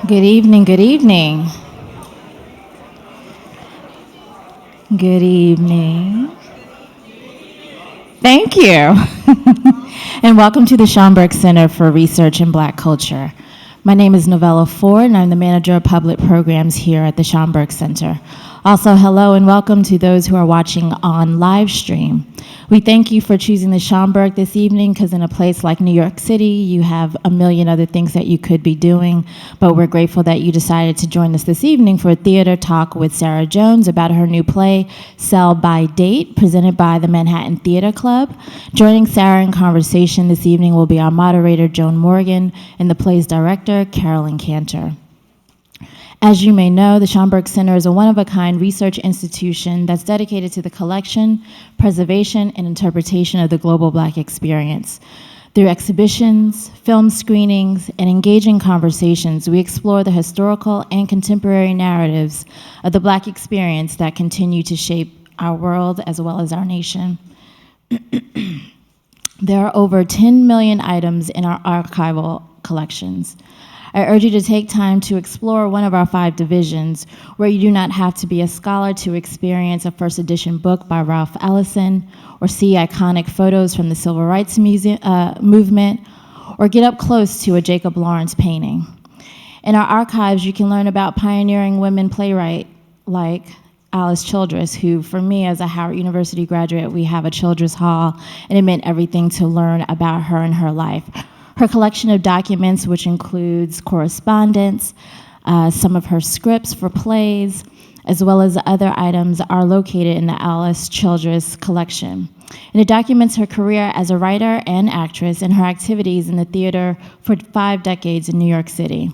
Good evening, good evening. Good evening. Thank you. And welcome to the Schomburg Center for Research in Black Culture. My name is Novella Ford, and I'm the Manager of Public Programs here at the Schomburg Center. Also, hello and welcome to those who are watching on live stream. We thank you for choosing the Schomburg this evening because in a place like New York City, you have a million other things that you could be doing, but we're grateful that you decided to join us this evening for a theater talk with Sarah Jones about her new play, Sell by Date, presented by the Manhattan Theater Club. Joining Sarah in conversation this evening will be our moderator, Joan Morgan, and the play's director, Carolyn Cantor. As you may know, the Schomburg Center is a one-of-a-kind research institution that's dedicated to the collection, preservation, and interpretation of the global Black experience. Through exhibitions, film screenings, and engaging conversations, we explore the historical and contemporary narratives of the Black experience that continue to shape our world as well as our nation. There are over 10 million items in our archival collections. I urge you to take time to explore one of our 5 divisions, where you do not have to be a scholar to experience a first edition book by Ralph Ellison, or see iconic photos from the Civil Rights movement, or get up close to a Jacob Lawrence painting. In our archives, you can learn about pioneering women playwrights like Alice Childress, who, for me, as a Howard University graduate, we have a Childress Hall, and it meant everything to learn about her and her life. Her collection of documents, which includes correspondence, some of her scripts for plays, as well as other items, are located in the Alice Childress collection. And it documents her career as a writer and actress and her activities in the theater for 5 decades in New York City.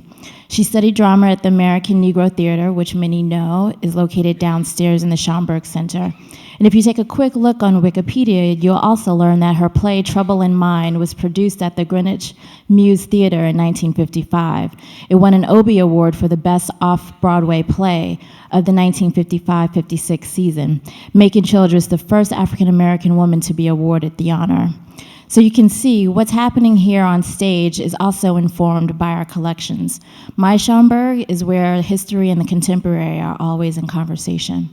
She studied drama at the American Negro Theater, which many know is located downstairs in the Schomburg Center. And if you take a quick look on Wikipedia, you'll also learn that her play, Trouble in Mind, was produced at the Greenwich Mews Theater in 1955. It won an Obie Award for the Best Off-Broadway Play of the 1955-56 season, making Childress the first African-American woman to be awarded the honor. So you can see what's happening here on stage is also informed by our collections. My Schomburg is where history and the contemporary are always in conversation.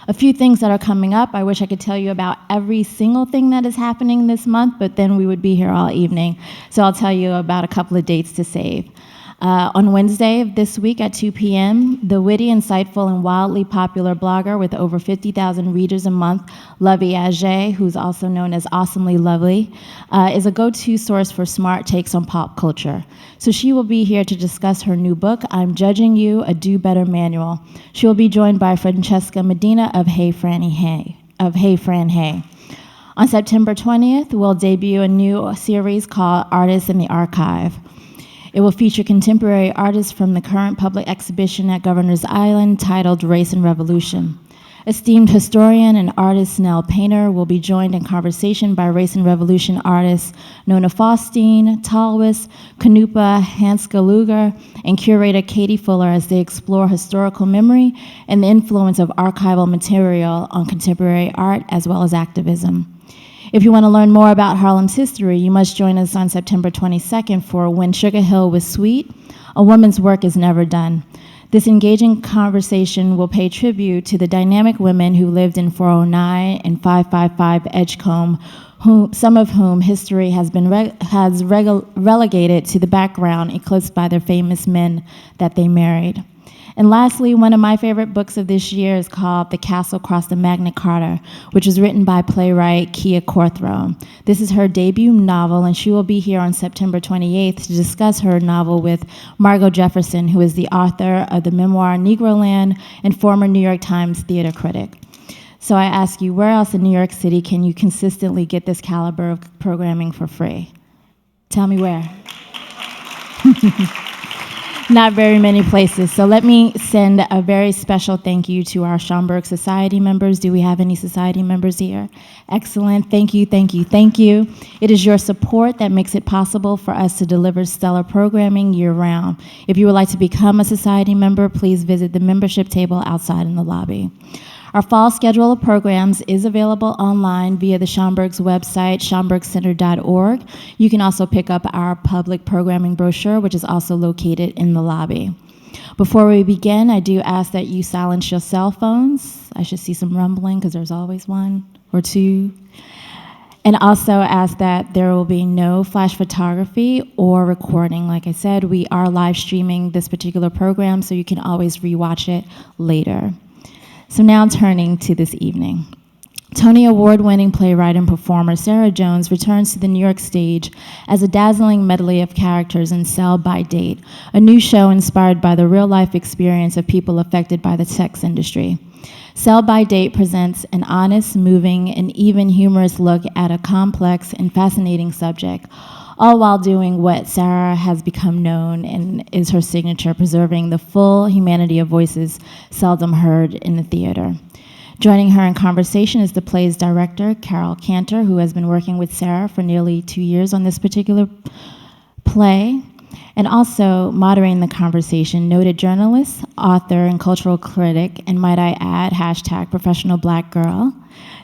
A few things that are coming up. I wish I could tell you about every single thing that is happening this month, but then we would be here all evening. So I'll tell you about a couple of dates to save. On Wednesday of this week at 2 p.m., the witty, insightful, and wildly popular blogger with over 50,000 readers a month, Lovey Aget, who's also known as Awesomely Lovely, is a go-to source for smart takes on pop culture. So she will be here to discuss her new book, I'm Judging You, A Do Better Manual. She will be joined by Francesca Medina of Hey Fran Hey. On September 20th, we'll debut a new series called Artists in the Archive. It will feature contemporary artists from the current public exhibition at Governor's Island titled Race and Revolution. Esteemed historian and artist Nell Painter will be joined in conversation by Race and Revolution artists Nona Faustine, Talwis, Kanupa, Hanska Luger, and curator Katie Fuller as they explore historical memory and the influence of archival material on contemporary art as well as activism. If you want to learn more about Harlem's history, you must join us on September 22nd for When Sugar Hill Was Sweet, A Woman's Work is Never Done. This engaging conversation will pay tribute to the dynamic women who lived in 409 and 555 Edgecombe, some of whom history has been relegated to the background, eclipsed by their famous men that they married. And lastly, one of my favorite books of this year is called The Castle Across the Magna Carta, which was written by playwright Kia Corthrow. This is her debut novel, and she will be here on September 28th to discuss her novel with Margot Jefferson, who is the author of the memoir Negroland and former New York Times theater critic. So I ask you, where else in New York City can you consistently get this caliber of programming for free? Tell me where. Not very many places. So let me send a very special thank you to our Schomburg Society members. Do we have any society members here? Excellent. Thank you, thank you, thank you. It is your support that makes it possible for us to deliver stellar programming year-round. If you would like to become a society member, please visit the membership table outside in the lobby. Our fall schedule of programs is available online via the Schomburg's website, schomburgcenter.org. You can also pick up our public programming brochure, which is also located in the lobby. Before we begin, I do ask that you silence your cell phones. I should see some rumbling because there's always one or two. And also ask that there will be no flash photography or recording. Like I said, we are live streaming this particular program, so you can always rewatch it later. So now turning to this evening. Tony Award-winning playwright and performer Sarah Jones returns to the New York stage as a dazzling medley of characters in Sell by Date, a new show inspired by the real-life experience of people affected by the sex industry. Sell by Date presents an honest, moving, and even humorous look at a complex and fascinating subject, all while doing what Sarah has become known and is her signature, preserving the full humanity of voices seldom heard in the theater. Joining her in conversation is the play's director, Carol Cantor, who has been working with Sarah for nearly 2 years on this particular play. And also moderating the conversation, noted journalist, author, and cultural critic, and might I add, hashtag professional black girl,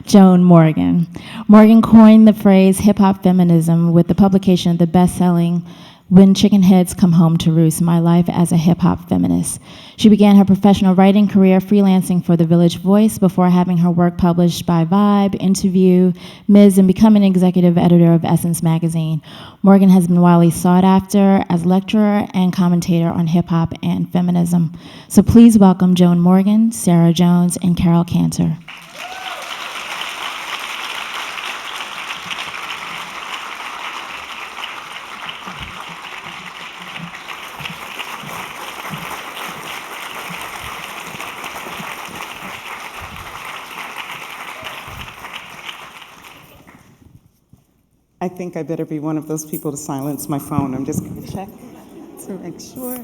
Joan Morgan. Morgan coined the phrase hip-hop feminism with the publication of the best-selling When Chicken Heads Come Home to Roost, My Life as a Hip-Hop Feminist. She began her professional writing career freelancing for The Village Voice before having her work published by Vibe, Interview, Ms., and becoming executive editor of Essence magazine. Morgan has been widely sought after as lecturer and commentator on hip-hop and feminism. So please welcome Joan Morgan, Sarah Jones, and Carol Cantor. I think I better be one of those people to silence my phone. I'm just going to check to make sure.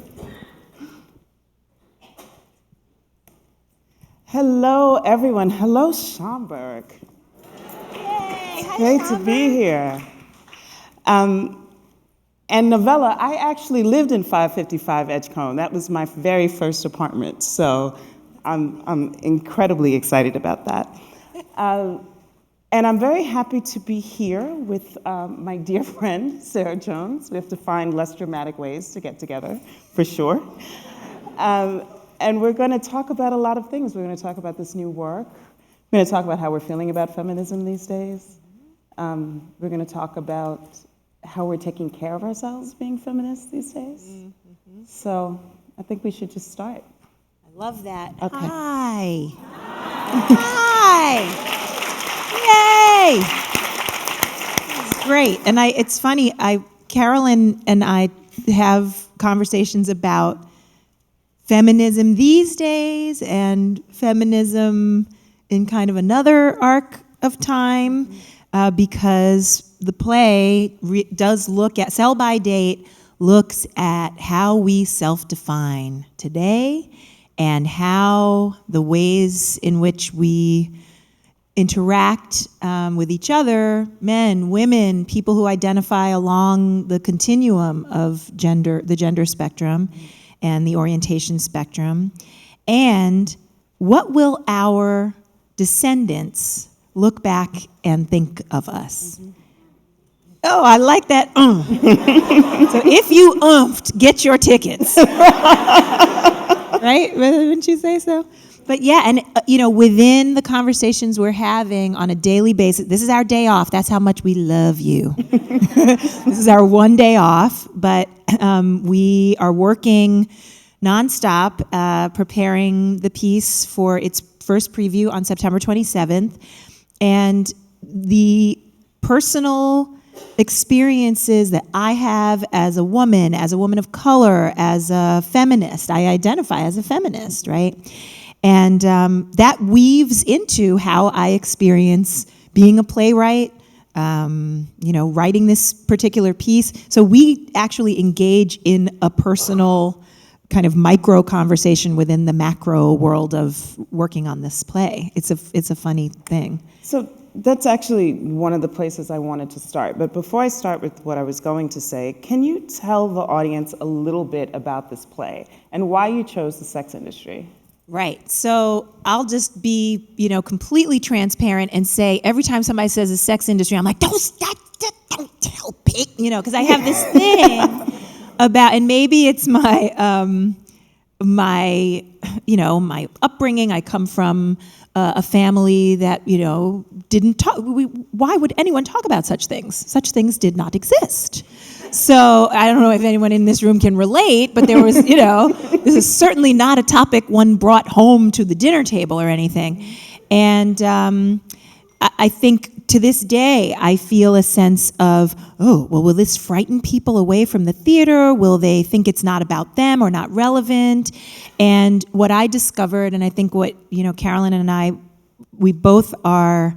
Hello, everyone. Hello, Schomburg. Yay! Hi, Great Schomburg. to be here. And Novella, I actually lived in 555 Edgecombe. That was my very first apartment, so I'm incredibly excited about that. And I'm very happy to be here with my dear friend, Sarah Jones. We have to find less dramatic ways to get together, for sure. And we're going to talk about a lot of things. We're going to talk about this new work. We're going to talk about how we're feeling about feminism these days. We're going to talk about how we're taking care of ourselves being feminists these days. Mm-hmm. So I think we should just start. I love that. Okay. Hi. Hi. Yay! It's great. And it's funny, Carolyn and I have conversations about feminism these days and feminism in kind of another arc of time, because the play does look at, Sell by Date looks at how we self-define today and how the ways in which we interact with each other, men, women, people who identify along the continuum of gender, the gender spectrum and the orientation spectrum, and what will our descendants look back and think of us? Mm-hmm. Oh, I like that. So if you get your tickets. Right? Wouldn't you say so? But yeah, and within the conversations we're having on a daily basis, this is our day off. That's how much we love you. This is our one day off, but we are working nonstop, preparing the piece for its first preview on September 27th. And the personal experiences that I have as a woman of color, as a feminist, I identify as a feminist, right? And that weaves into how I experience being a playwright, writing this particular piece. So we actually engage in a personal kind of micro conversation within the macro world of working on this play. It's a funny thing. So that's actually one of the places I wanted to start. But before I start with what I was going to say, can you tell the audience a little bit about this play and why you chose the sex industry? Right. So I'll just be, completely transparent and say every time somebody says the sex industry, I'm like, don't tell pig, because I have this thing about, and maybe it's my my upbringing. I come from a family that, didn't talk. Why would anyone talk about such things? Such things did not exist. So I don't know if anyone in this room can relate, but there was, this is certainly not a topic one brought home to the dinner table or anything. And I think to this day, I feel a sense of, will this frighten people away from the theater? Will they think it's not about them or not relevant? And what I discovered, and I think what, Carolyn and I, we both are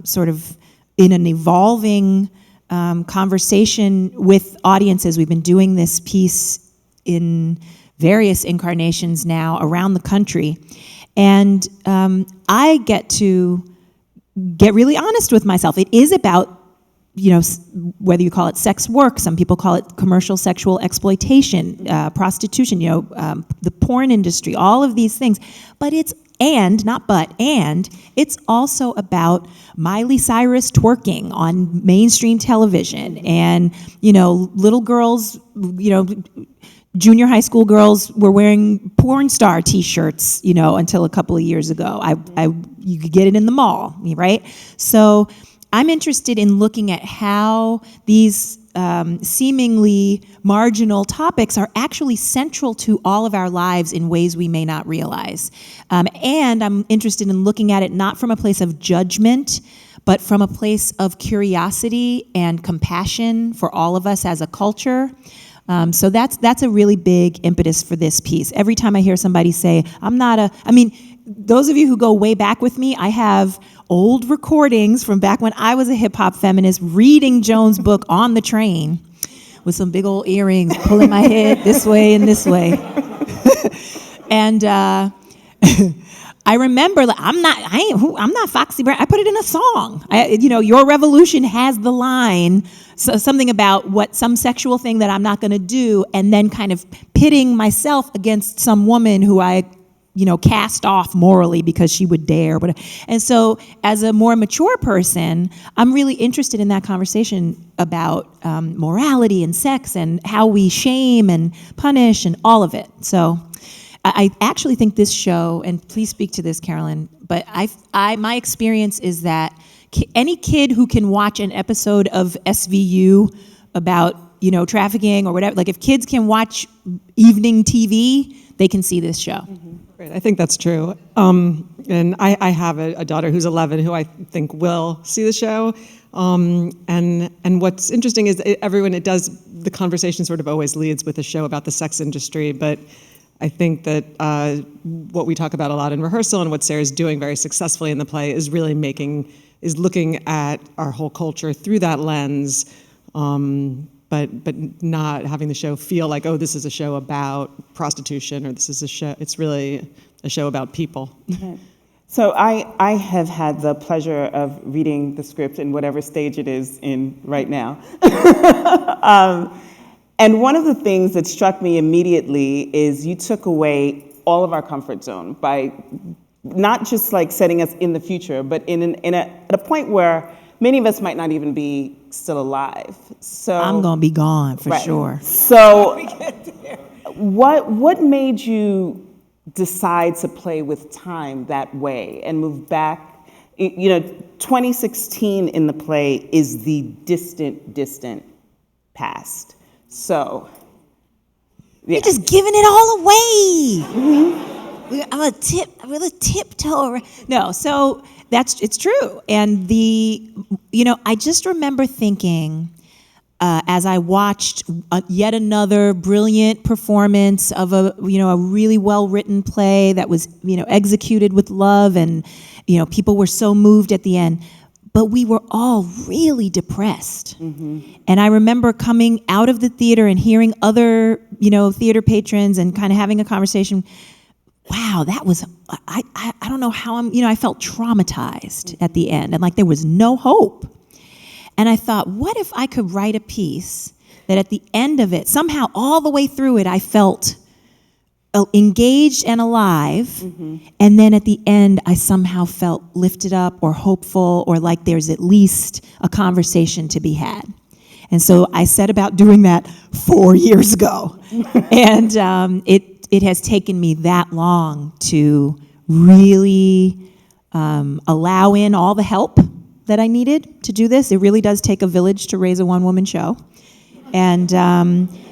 sort of in an evolving conversation with audiences. We've been doing this piece in various incarnations now around the country. And I get to get really honest with myself. It is about, whether you call it sex work, some people call it commercial sexual exploitation, prostitution, the porn industry, all of these things. But it's it's also about Miley Cyrus twerking on mainstream television and, little girls, junior high school girls were wearing porn star T-shirts, until a couple of years ago. You could get it in the mall, right? So I'm interested in looking at how these seemingly marginal topics are actually central to all of our lives in ways we may not realize. And I'm interested in looking at it not from a place of judgment, but from a place of curiosity and compassion for all of us as a culture. So that's a really big impetus for this piece. Every time I hear somebody say, those of you who go way back with me, I have old recordings from back when I was a hip-hop feminist reading Joan's book on the train with some big old earrings, pulling my head this way and this way. And I remember, I'm not Foxy Brown. I put it in a song. Your revolution has the line, something about some sexual thing that I'm not going to do, and then kind of pitting myself against some woman who I cast off morally because she would dare. And so as a more mature person, I'm really interested in that conversation about morality and sex and how we shame and punish and all of it. So I actually think this show, and please speak to this, Carolyn, but my experience is that any kid who can watch an episode of SVU about, trafficking or whatever, like if kids can watch evening TV, they can see this show. Mm-hmm. Right, I think that's true. And I have a daughter who's 11 who I think will see the show. And what's interesting is the conversation sort of always leads with a show about the sex industry, but I think that what we talk about a lot in rehearsal and what Sarah's doing very successfully in the play is really looking at our whole culture through that lens, but not having the show feel like, this is a show about prostitution, or this is a show. It's really a show about people. Right. So I have had the pleasure of reading the script in whatever stage it is in right now. And one of the things that struck me immediately is you took away all of our comfort zone by not just like setting us in the future, but at a point where many of us might not even be still alive. So I'm gonna be gone for sure. So what made you decide to play with time that way and move back? 2016 in the play is the distant past. So you're just giving it all away. Mm-hmm. I'm gonna tiptoe. No, so it's true. And I just remember thinking, as I watched yet another brilliant performance of a really well-written play that was, executed with love, and, people were so moved at the end, but we were all really depressed. Mm-hmm. And I remember coming out of the theater and hearing other, theater patrons and kind of having a conversation. Wow, that was, I don't know how I felt traumatized at the end, and like there was no hope. And I thought, what if I could write a piece that at the end of it, somehow all the way through it, I felt engaged and alive, and then at the end I somehow felt lifted up or hopeful or like there's at least a conversation to be had. And so I set about doing that 4 years ago. And it has taken me that long to really allow in all the help that I needed to do this. It really does take a village to raise a one-woman show. And,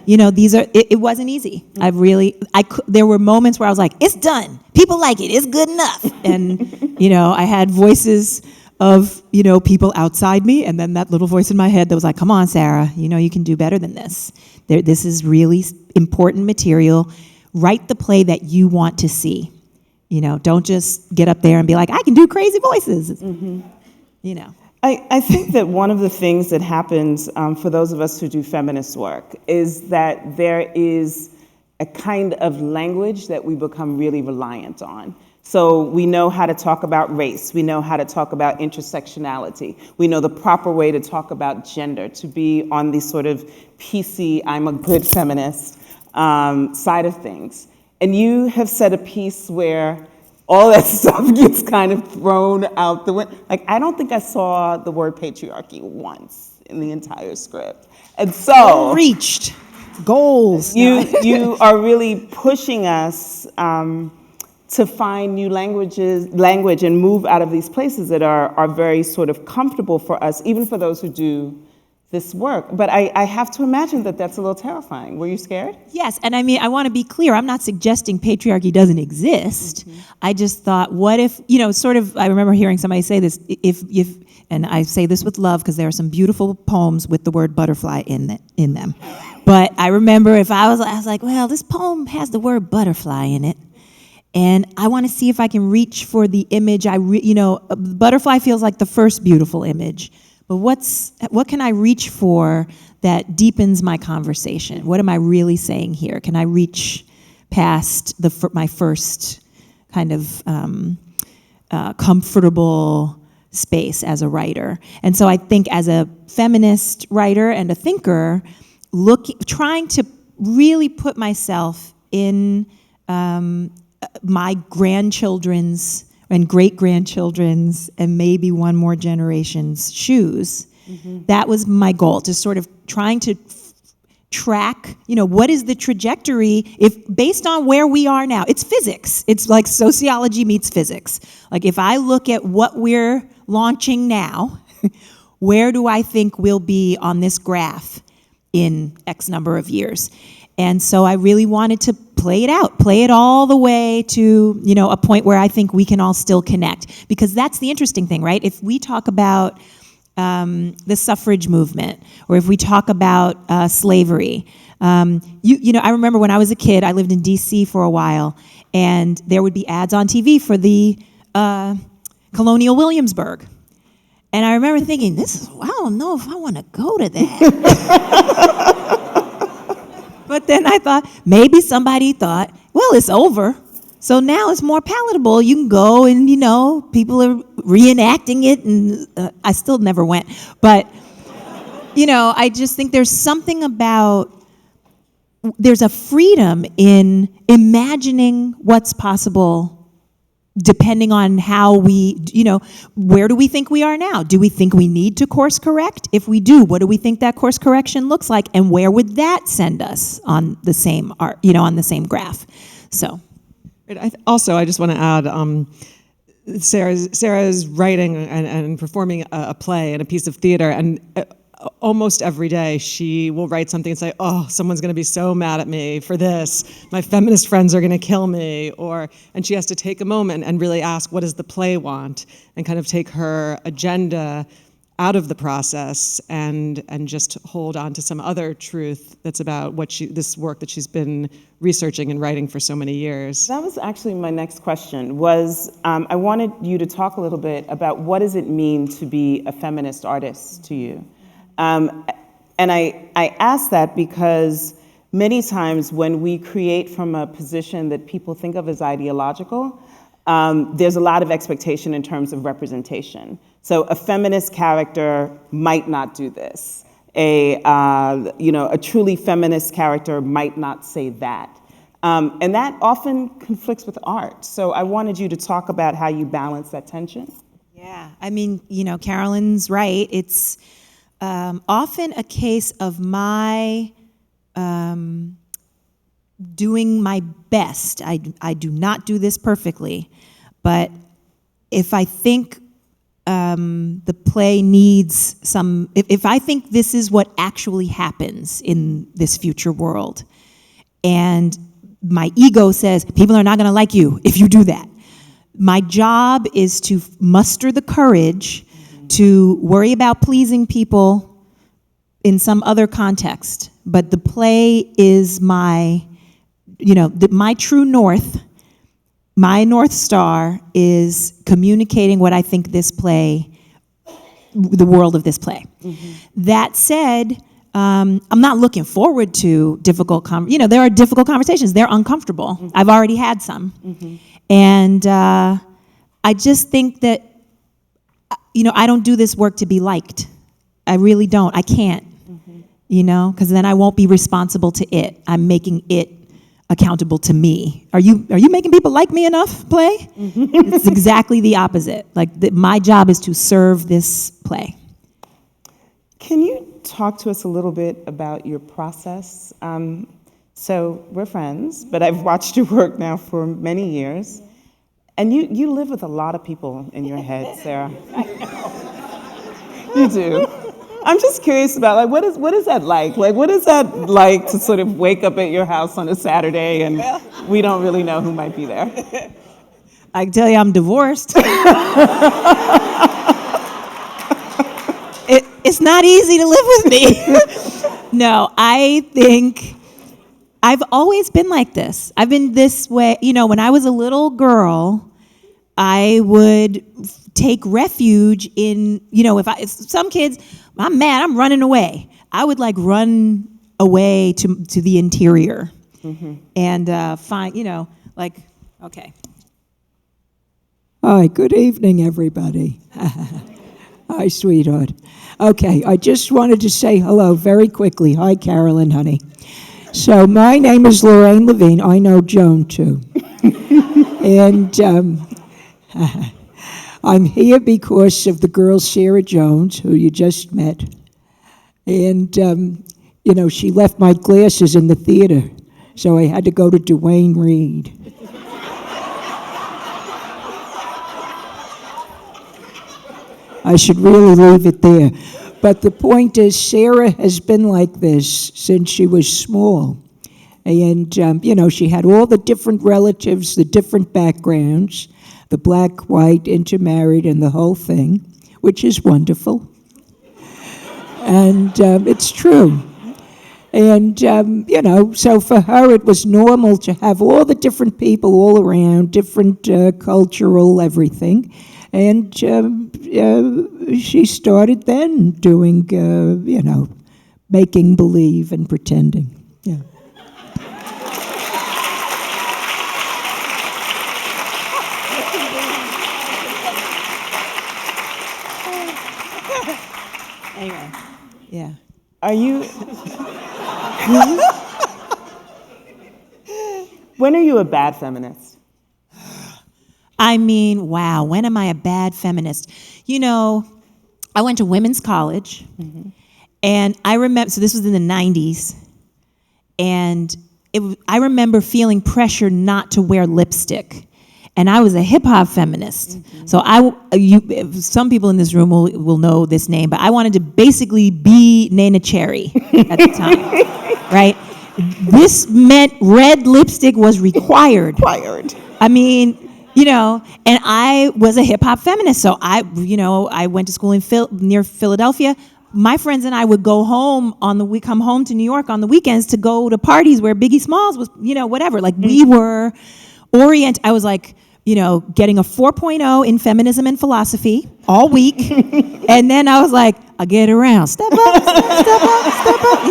it wasn't easy. There were moments where I was like, it's done. People like it. It's good enough. And, I had voices of, people outside me, and then that little voice in my head that was like, come on, Sarah, you can do better than this. This is really important material. Write the play that you want to see. Don't just get up there and be like, I can do crazy voices. I think that one of the things that happens for those of us who do feminist work is that there is a kind of language that we become really reliant on. So we know how to talk about race. We know how to talk about intersectionality. We know the proper way to talk about gender, to be on the sort of PC, I'm a good feminist side of things. And you have said a piece where all that stuff gets kind of thrown out the window. Like, I don't think I saw the word patriarchy once in the entire script. And so reached goals. You are really pushing us to find new language and move out of these places that are very sort of comfortable for us, even for those who do this work. But I have to imagine that that's a little terrifying. Were you scared? Yes, and I want to be clear. I'm not suggesting patriarchy doesn't exist. I just thought, what if, I remember hearing somebody say this, and I say this with love because there are some beautiful poems with the word butterfly in them. But I remember I was like, well, this poem has the word butterfly in it. And I want to see if I can reach for the image. Butterfly feels like the first beautiful image. But what can I reach for that deepens my conversation? What am I really saying here? Can I reach past my first kind of comfortable space as a writer? And so I think as a feminist writer and a thinker, trying to really put myself in my grandchildren's and great-grandchildren's and maybe one more generation's shoes. That was my goal, to sort of trying to track, what is the trajectory based on where we are now. It's physics. It's like sociology meets physics. Like if I look at what we're launching now, where do I think we'll be on this graph in X number of years? And so I really wanted to play it all the way to, a point where I think we can all still connect. Because that's the interesting thing, right? If we talk about the suffrage movement, or if we talk about slavery, I remember when I was a kid, I lived in D.C. for a while, and there would be ads on TV for the Colonial Williamsburg. And I remember thinking, I don't know if I want to go to that. But then I thought, maybe somebody thought, well, it's over. So now it's more palatable. You can go and, people are reenacting it. And I still never went. But, I just think there's something there's a freedom in imagining what's possible depending on how where do we think we are now? Do we think we need to course correct? If we do, what do we think that course correction looks like? And where would that send us on the same on the same graph? So. I just want to add, Sarah's writing and performing a play and a piece of theater, and almost every day she will write something and say, oh, someone's going to be so mad at me for this. My feminist friends are going to kill me. And she has to take a moment and really ask, what does the play want? And kind of take her agenda out of the process and just hold on to some other truth that's about this work that she's been researching and writing for so many years. That was actually my next question, I wanted you to talk a little bit about what does it mean to be a feminist artist to you? And I ask that because many times when we create from a position that people think of as ideological, there's a lot of expectation in terms of representation. So a feminist character might not do this. A truly feminist character might not say that. And that often conflicts with art. So I wanted you to talk about how you balance that tension. Yeah, I mean, Carolyn's right. It's often a case of my doing my best. I do not do this perfectly, but if I think the play needs some, if I think this is what actually happens in this future world, and my ego says, people are not going to like you if you do that. My job is to muster the courage to worry about pleasing people in some other context. But the play is my, my true north. My North Star is communicating what I think this play, the world of this play. That said, I'm not looking forward to difficult there are difficult conversations. They're uncomfortable. I've already had some. And I just think that, I don't do this work to be liked. I really don't. I can't, because then I won't be responsible to it. I'm making it accountable to me. Are you making people like me enough, play? It's exactly the opposite. My job is to serve this play. Can you talk to us a little bit about your process? So we're friends, but I've watched your work now for many years. And you live with a lot of people in your head, Sarah. I know. You do. I'm just curious about, what is that like? What is that like to sort of wake up at your house on a Saturday and we don't really know who might be there? I can tell you I'm divorced. It's not easy to live with me. No, I think I've always been like this. I've been this way. When I was a little girl, I would take refuge in, if some kids, I'm mad, I'm running away. I would run away to the interior and find, okay. Hi, good evening, everybody. Hi, sweetheart. Okay, I just wanted to say hello very quickly. Hi, Carolyn, honey. So my name is Lorraine Levine. I know Joan, too. And I'm here because of the girl, Sarah Jones, who you just met. And, she left my glasses in the theater, so I had to go to Duane Reade. I should really leave it there. But the point is, Sarah has been like this since she was small. And, she had all the different relatives, the different backgrounds, the black, white, intermarried, and the whole thing, which is wonderful. And it's true. And, so for her it was normal to have all the different people all around, different cultural everything. And she started then doing, making believe and pretending. Yeah. Anyway, yeah. Are you... When are you a bad feminist? I mean, wow, when am I a bad feminist? I went to women's college, and I remember, so this was in the 90s, and I remember feeling pressure not to wear lipstick. And I was a hip-hop feminist. So some people in this room will know this name, but I wanted to basically be Nana Cherry at the time, right? This meant red lipstick was required. I mean, and I was a hip-hop feminist. So I went to school near Philadelphia. My friends and I would go home come home to New York on the weekends to go to parties where Biggie Smalls was, whatever. We were oriented. I was getting a 4.0 in feminism and philosophy all week. And then I was like, I get around. Step up, step up.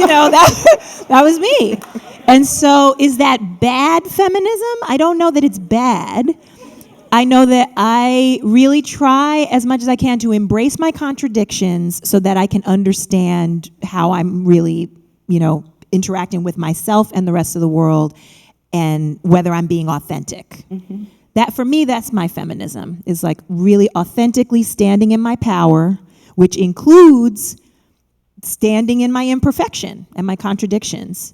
That was me. And so is that bad feminism? I don't know that it's bad. I know that I really try as much as I can to embrace my contradictions so that I can understand how I'm really, interacting with myself and the rest of the world. and whether I'm being authentic. That, for me, that's my feminism, is like really authentically standing in my power, which includes standing in my imperfection and my contradictions.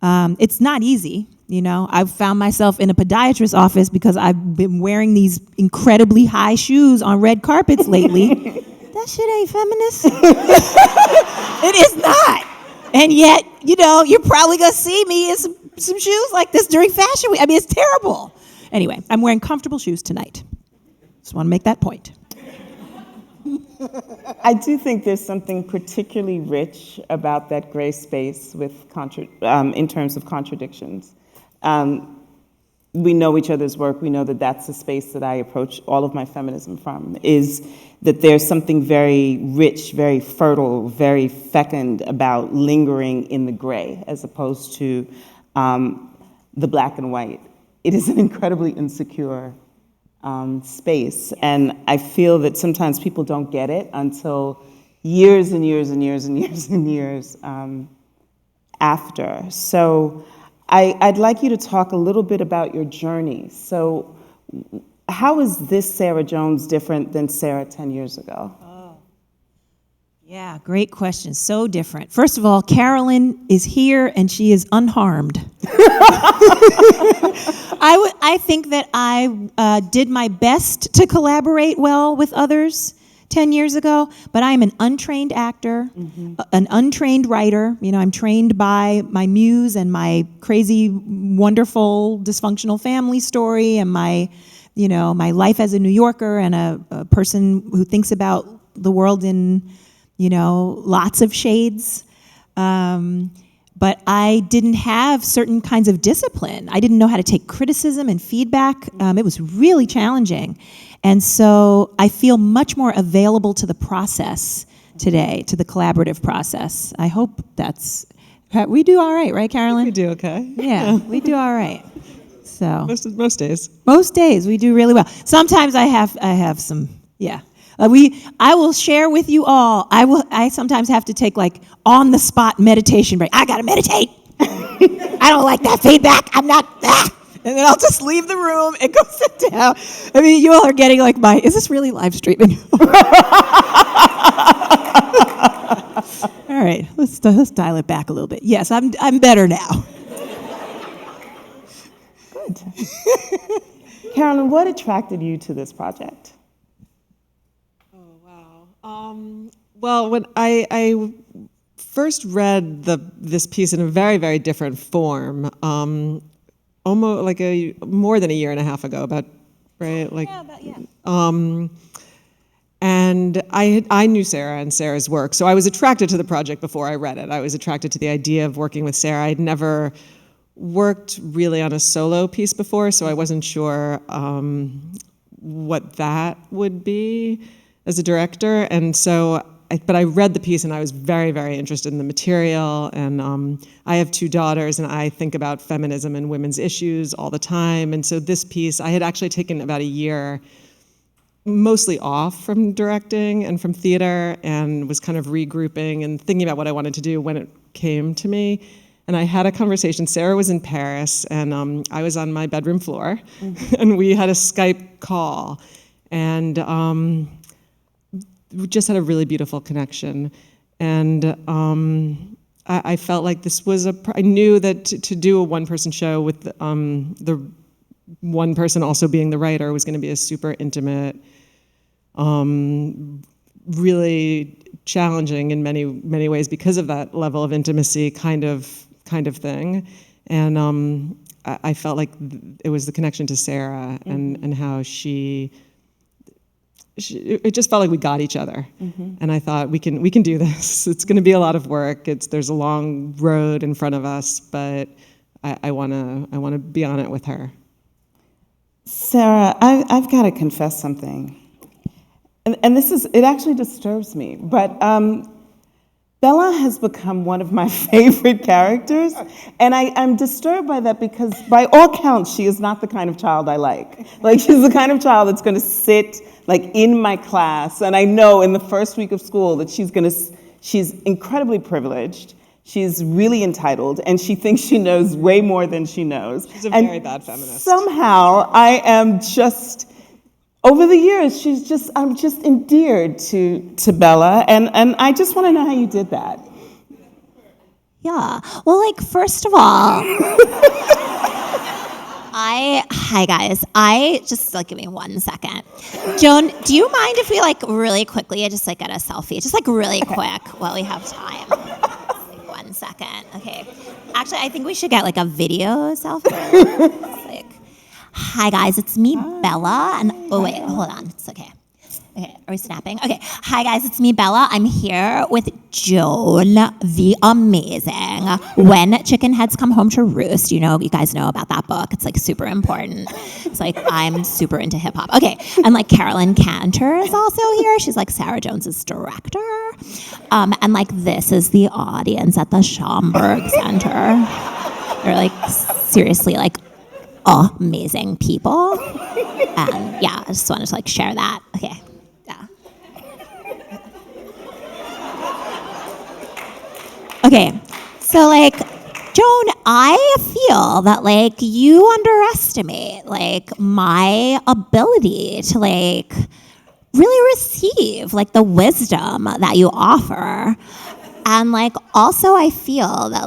It's not easy, you know. I've found myself in a podiatrist's office because I've been wearing these incredibly high shoes on red carpets lately. That shit ain't feminist. It is not. And yet, you know, you're probably gonna see me in some shoes like this during Fashion Week. I mean, it's terrible. Anyway, I'm wearing comfortable shoes tonight. Just want to make that point. I do think there's something particularly rich about that gray space with in terms of contradictions. We know each other's work. We know that that's the space that I approach all of my feminism from, is that there's something very rich, very fertile, very fecund about lingering in the gray as opposed to the black and white. It is an incredibly insecure space, and I feel that sometimes people don't get it until years and years and years and years and years after. So I'd like you to talk a little bit about your journey. So how is this Sarah Jones different than Sarah 10 years ago? Yeah, great question. So different. First of all, Carolyn is here and she is unharmed. I think that I did my best to collaborate well with others 10 years ago, but I am an untrained actor, an untrained writer. You know, I'm trained by my muse and my crazy, wonderful, dysfunctional family story and my, you know, my life as a New Yorker and a person who thinks about the world in, you know, lots of shades. But I didn't have certain kinds of discipline. I didn't know how to take criticism and feedback. It was really challenging. And so I feel much more available to the process today, to the collaborative process. I hope we do all right, right, Carolyn? We do okay. Yeah, we do all right. So Most days. most days we do really well. Sometimes I have some, yeah. I will share with you all. I sometimes have to take like on the spot meditation break. I gotta meditate. I don't like that feedback. I'm not. And then I'll just leave the room and go sit down. I mean, you all are getting like is this really live streaming? All right, let's dial it back a little bit. Yes, I'm better now. Good. Carolyn, what attracted you to this project? Well, when I first read this piece in a very, very different form, almost like more than a year and a half ago, right? Like, and I knew Sarah and Sarah's work, so I was attracted to the project before I read it. I was attracted to the idea of working with Sarah. I'd never worked really on a solo piece before, so I wasn't sure what that would be as a director, and so, but I read the piece and I was very, very interested in the material, and I have 2 daughters and I think about feminism and women's issues all the time, and so this piece, I had actually taken about a year mostly off from directing and from theater and was kind of regrouping and thinking about what I wanted to do when it came to me. And I had a conversation. Sarah was in Paris and I was on my bedroom floor and we had a Skype call, and we just had a really beautiful connection. And I felt like this was I knew that to do a one-person show with the one person also being the writer was going to be a super intimate, really challenging in many, many ways because of that level of intimacy kind of thing. And I felt like it was the connection to Sarah and how it just felt like we got each other. And I thought we can do this. It's going to be a lot of work. There's a long road in front of us, but I want to be on it with her. Sarah, I've got to confess something. And it actually disturbs me, but Bella has become one of my favorite characters, and I'm disturbed by that because by all counts, she is not the kind of child I like. Like, she's the kind of child that's going to sit like in my class, and I know in the first week of school that she's incredibly privileged. She's really entitled, and she thinks she knows way more than she knows. She's a very bad feminist. Somehow, I am just, over the years, I'm just endeared to Bella, and I just want to know how you did that. Yeah. Well, like, first of all, hi guys. Give me 1 second. Joan, do you mind if we really quickly just get a selfie? Just really quick while we have time. 1 second. Okay. Actually, I think we should get a video selfie. Hi guys, it's me, Bella, and oh wait, hold on. It's okay. Okay, are we snapping? Okay. Hi guys, it's me, Bella. I'm here with Joan, the amazing When Chicken Heads Come Home to Roost. You guys know about that book. It's super important. It's I'm super into hip hop. Okay, and Carolyn Cantor is also here. She's Sarah Jones's director. And this is the audience at the Schomburg Center. They're seriously amazing people. And yeah, I just wanted to share that. Okay. Yeah. Okay. So Joan, I feel that you underestimate my ability to really receive the wisdom that you offer. And also I feel that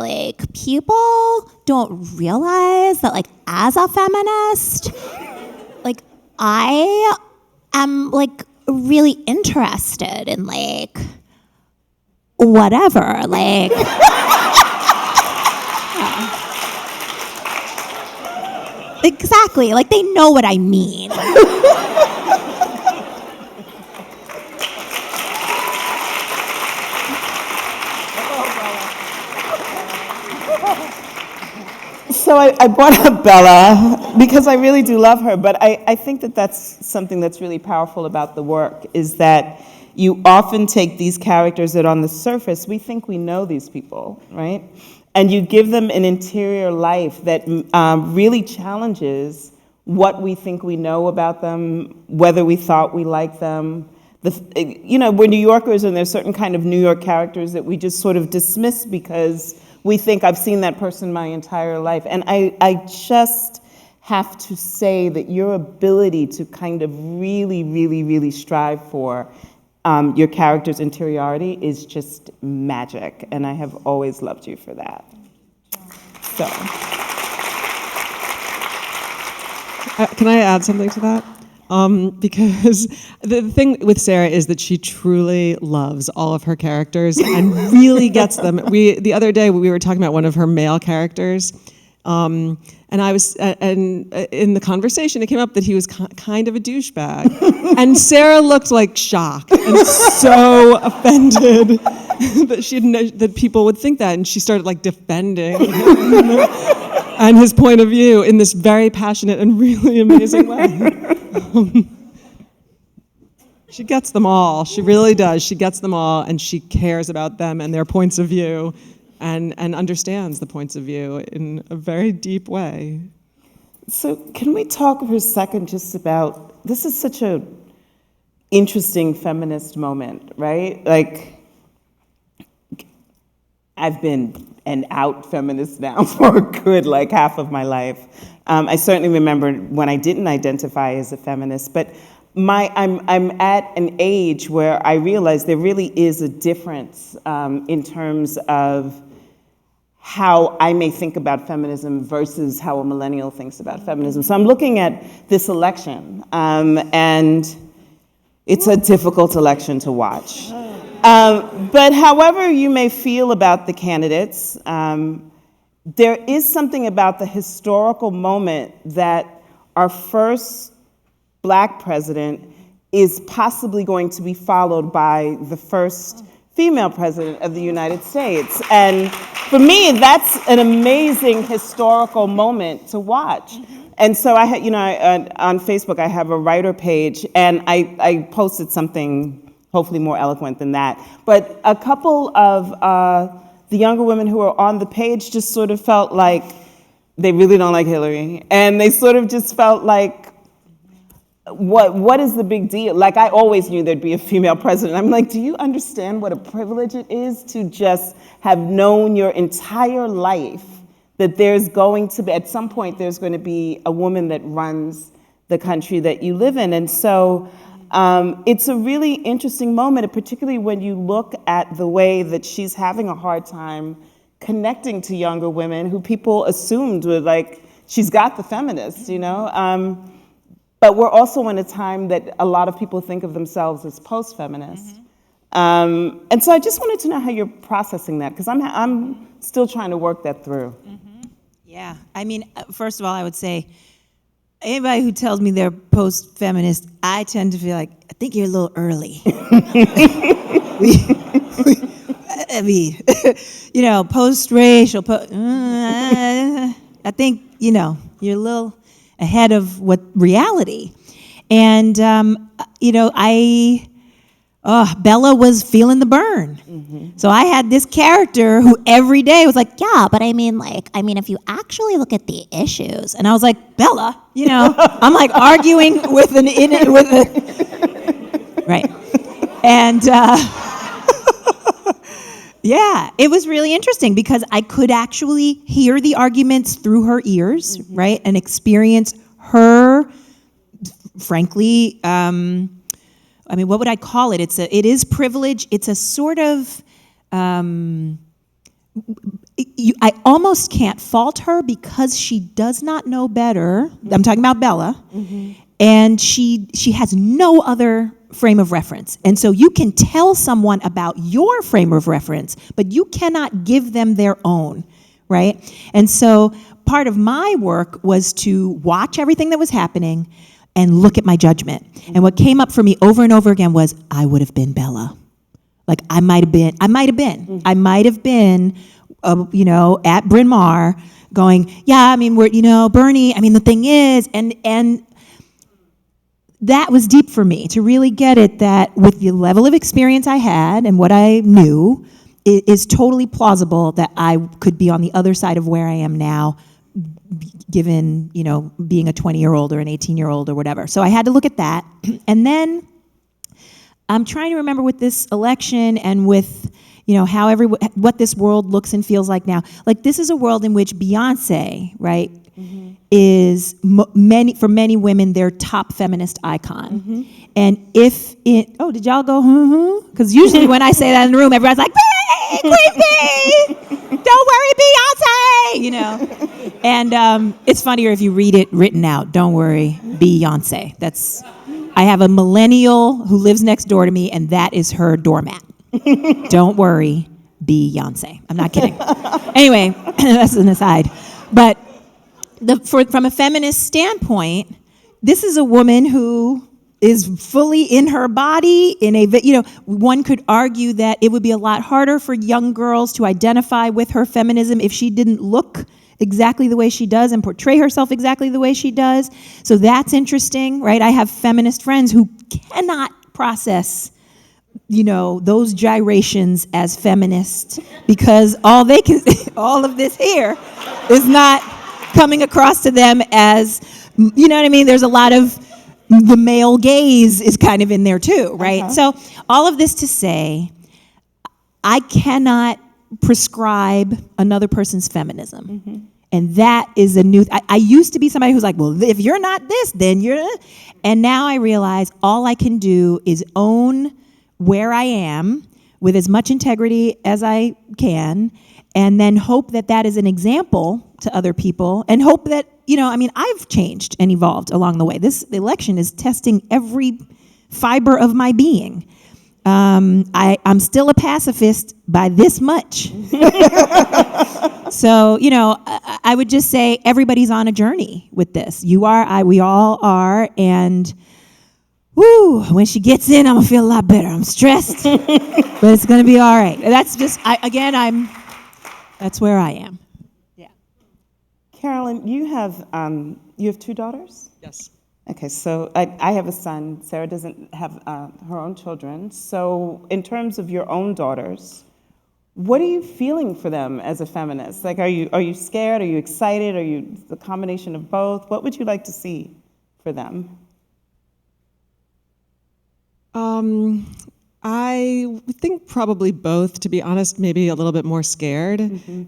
people don't realize that as a feminist, I am really interested in whatever exactly, they know what I mean. So I brought up Bella because I really do love her, but I think that that's something that's really powerful about the work, is that you often take these characters that on the surface, we think we know these people, right? And you give them an interior life that really challenges what we think we know about them, whether we thought we liked them. We're New Yorkers, and there's certain kind of New York characters that we just sort of dismiss because we think I've seen that person my entire life. And I just have to say that your ability to kind of really, really, really strive for your character's interiority is just magic. And I have always loved you for that. So. Can I add something to that? Because the thing with Sarah is that she truly loves all of her characters and really gets them. The other day we were talking about one of her male characters, and in the conversation it came up that he was kind of a douchebag, and Sarah looked shocked and so offended that people would think that, and she started defending him and his point of view in this very passionate and really amazing way. She gets them all. She really does. She gets them all, and she cares about them and their points of view, and understands the points of view in a very deep way. So can we talk for a second just about, this is such a interesting feminist moment, right? I've been an out feminist now for a good half of my life. I certainly remember when I didn't identify as a feminist, but I'm at an age where I realize there really is a difference in terms of how I may think about feminism versus how a millennial thinks about feminism. So I'm looking at this election, and it's a difficult election to watch. But however you may feel about the candidates, there is something about the historical moment that our first Black president is possibly going to be followed by the first female president of the United States. And for me, that's an amazing historical moment to watch. And so I had, on Facebook, I have a writer page, and I posted something hopefully more eloquent than that. But a couple of the younger women who were on the page just sort of felt like they really don't like Hillary. And they sort of just felt like what is the big deal? Like, I always knew there'd be a female president. I'm like, do you understand what a privilege it is to just have known your entire life that there's going to be, at some point, there's going to be a woman that runs the country that you live in? And so it's a really interesting moment, particularly when you look at the way that she's having a hard time connecting to younger women who people assumed were like, she's got the feminists, you know? But we're also in a time that a lot of people think of themselves as post-feminist. And so I just wanted to know how you're processing that, because I'm still trying to work that through. Yeah, I mean, first of all, I would say, anybody who tells me they're post-feminist, I tend to feel like, I think you're a little early. I mean, you know, post-racial, I think, you know, you're a little ahead of what reality. And, you know, Bella was feeling the burn. So I had this character who every day was like, Yeah, but I mean, if you actually look at the issues, and I was like, Bella, you know, I'm like arguing with right. And yeah, it was really interesting because I could actually hear the arguments through her ears, right, and experience her, frankly, I mean, what would I call it? It is privilege. It's a sort of, I almost can't fault her because she does not know better. I'm talking about Bella. And she has no other frame of reference. And so you can tell someone about your frame of reference, but you cannot give them their own, right? And so part of my work was to watch everything that was happening and look at my judgment. And what came up for me over and over again was, I would have been Bella. Like, I might have been, you know, at Bryn Mawr going, yeah, I mean, we're, you know, Bernie, I mean, the thing is, and that was deep for me to really get it, that with the level of experience I had and what I knew, it is totally plausible that I could be on the other side of where I am now, given, you know, being a 20-year-old or an 18-year-old or whatever. So I had to look at that. And then I'm trying to remember with this election and with, you know, how what this world looks and feels like now. Like, this is a world in which Beyonce, right, is for many women their top feminist icon. And if it, did y'all go, Because usually when I say that in the room, everybody's like, creepy, don't worry, Beyonce, you know. And it's funnier if you read it written out, don't worry, Beyonce. I have a millennial who lives next door to me, and that is her doormat. Don't worry, Beyonce. I'm not kidding. Anyway, that's an aside. But from a feminist standpoint, this is a woman who is fully in her body, one could argue that it would be a lot harder for young girls to identify with her feminism if she didn't look exactly the way she does and portray herself exactly the way she does. So that's interesting, right? I have feminist friends who cannot process, you know, those gyrations as feminist because all of this here is not coming across to them as, you know what I mean? There's a lot of the male gaze is kind of in there too, right? So all of this to say, I cannot prescribe another person's feminism. And that is a new, I used to be somebody who's like, well, if you're not this, then you're, and now I realize all I can do is own where I am with as much integrity as I can, and then hope that that is an example to other people, and hope that, you know, I mean, I've changed and evolved along the way. This election is testing every fiber of my being. I'm still a pacifist by this much. So, you know, I would just say everybody's on a journey with this. You are, we all are, and woo, when she gets in, I'm gonna feel a lot better. I'm stressed, but it's gonna be all right. That's just, that's where I am. Yeah. Carolyn, you have two daughters? Yes. Okay, so I have a son. Sarah doesn't have her own children. So in terms of your own daughters, what are you feeling for them as a feminist? Like, are you scared? Are you excited? Are you the combination of both? What would you like to see for them? I think probably both, to be honest, maybe a little bit more scared.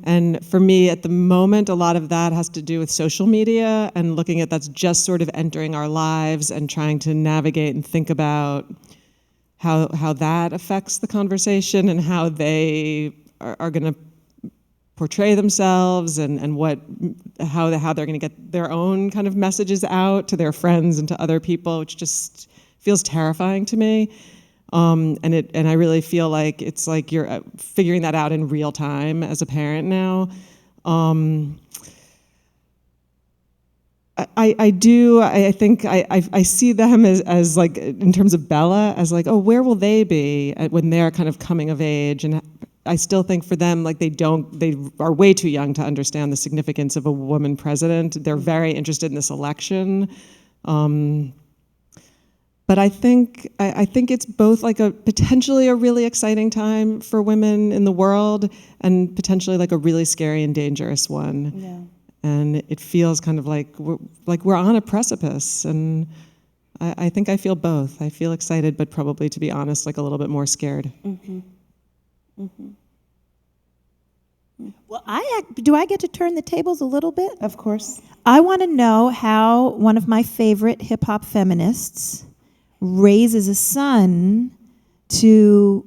And for me, at the moment, a lot of that has to do with social media and looking at that's just sort of entering our lives and trying to navigate and think about how that affects the conversation and how they are going to portray themselves and how they're going to get their own kind of messages out to their friends and to other people, which just feels terrifying to me. And I really feel like it's like you're figuring that out in real time as a parent now. I think I see them as like, in terms of Bella, as like, oh, where will they be when they're kind of coming of age? And I still think for them, like they are way too young to understand the significance of a woman president. They're very interested in this election. But I think it's both like potentially a really exciting time for women in the world and potentially like a really scary and dangerous one. Yeah. And it feels kind of like we're on a precipice. And I think I feel both. I feel excited, but probably, to be honest, like a little bit more scared. Well, do I get to turn the tables a little bit? Of course. I want to know how one of my favorite hip hop feminists raises a son to,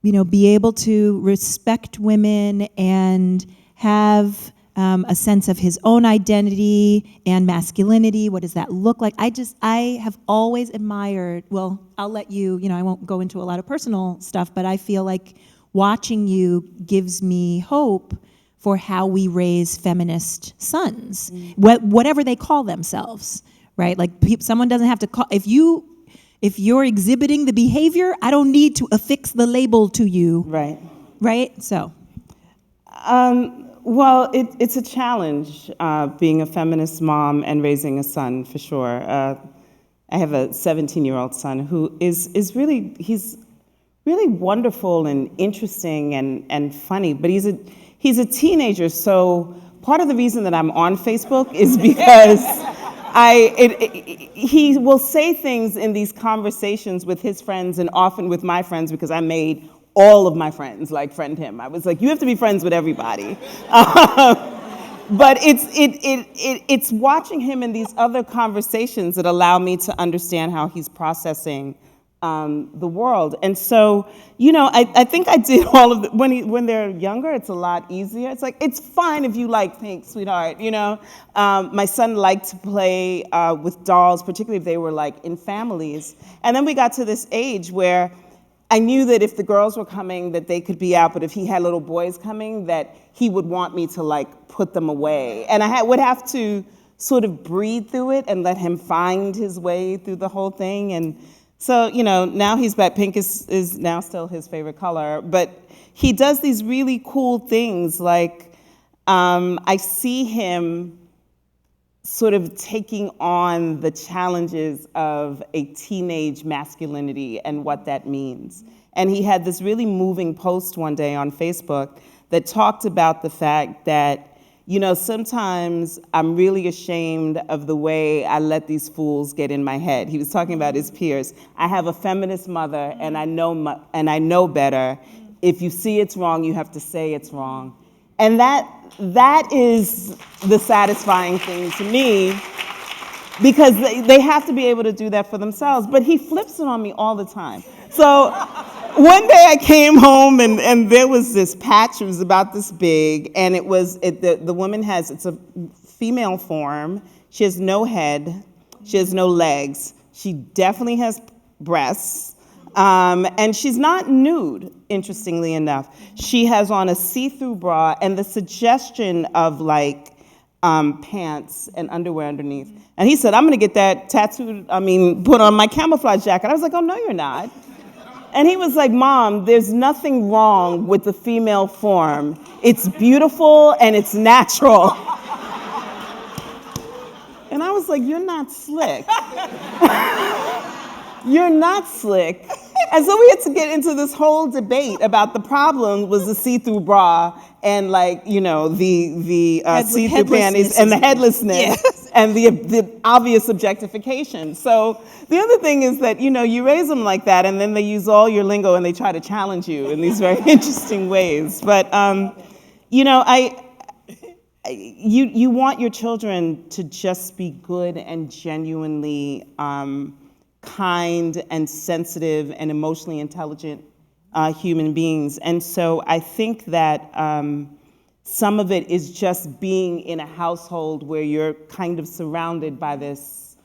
be able to respect women and have a sense of his own identity and masculinity. What does that look like? I have always admired, well, I'll let you, I won't go into a lot of personal stuff, but I feel like watching you gives me hope for how we raise feminist sons, whatever they call themselves, right? Like someone doesn't have to call, if you're exhibiting the behavior, I don't need to affix the label to you. Right. Right? So. Well, it's a challenge being a feminist mom and raising a son, for sure. I have a 17-year-old son who is really, he's really wonderful and interesting and funny, but he's a teenager, so part of the reason that I'm on Facebook is because he will say things in these conversations with his friends and often with my friends, because I made all of my friends like friend him. I was like, you have to be friends with everybody. But it's watching him in these other conversations that allow me to understand how he's processing the world. And so, I think I did all of when they're younger, it's a lot easier. It's like, it's fine if you like pink, sweetheart, My son liked to play with dolls, particularly if they were like in families. And then we got to this age where I knew that if the girls were coming, that they could be out, but if he had little boys coming, that he would want me to like put them away. And I would have to sort of breathe through it and let him find his way through the whole thing. And so, now he's back. Pink is now still his favorite color, but he does these really cool things. Like, I see him sort of taking on the challenges of a teenage masculinity and what that means. And he had this really moving post one day on Facebook that talked about the fact that, sometimes I'm really ashamed of the way I let these fools get in my head. He was talking about his peers. I have a feminist mother, and I know better. If you see it's wrong, you have to say it's wrong. And that is the satisfying thing to me, because they have to be able to do that for themselves. But he flips it on me all the time. So one day I came home and there was this patch. It was about this big, and the woman it's a female form. She has no head. She has no legs. She definitely has breasts. And she's not nude, interestingly enough. She has on a see-through bra and the suggestion of like pants and underwear underneath. And he said, I'm gonna get that put on my camouflage jacket. I was like, oh, no, you're not. And he was like, Mom, there's nothing wrong with the female form. It's beautiful and it's natural. And I was like, you're not slick. You're not slick. And so we had to get into this whole debate about the problem was the see-through bra and the see-through panties and the headlessness. and the obvious objectification. So the other thing is that, you raise them like that, and then they use all your lingo and they try to challenge you in these very interesting ways. But, you want your children to just be good and genuinely kind and sensitive and emotionally intelligent human beings. And so I think that some of it is just being in a household where you're kind of surrounded by this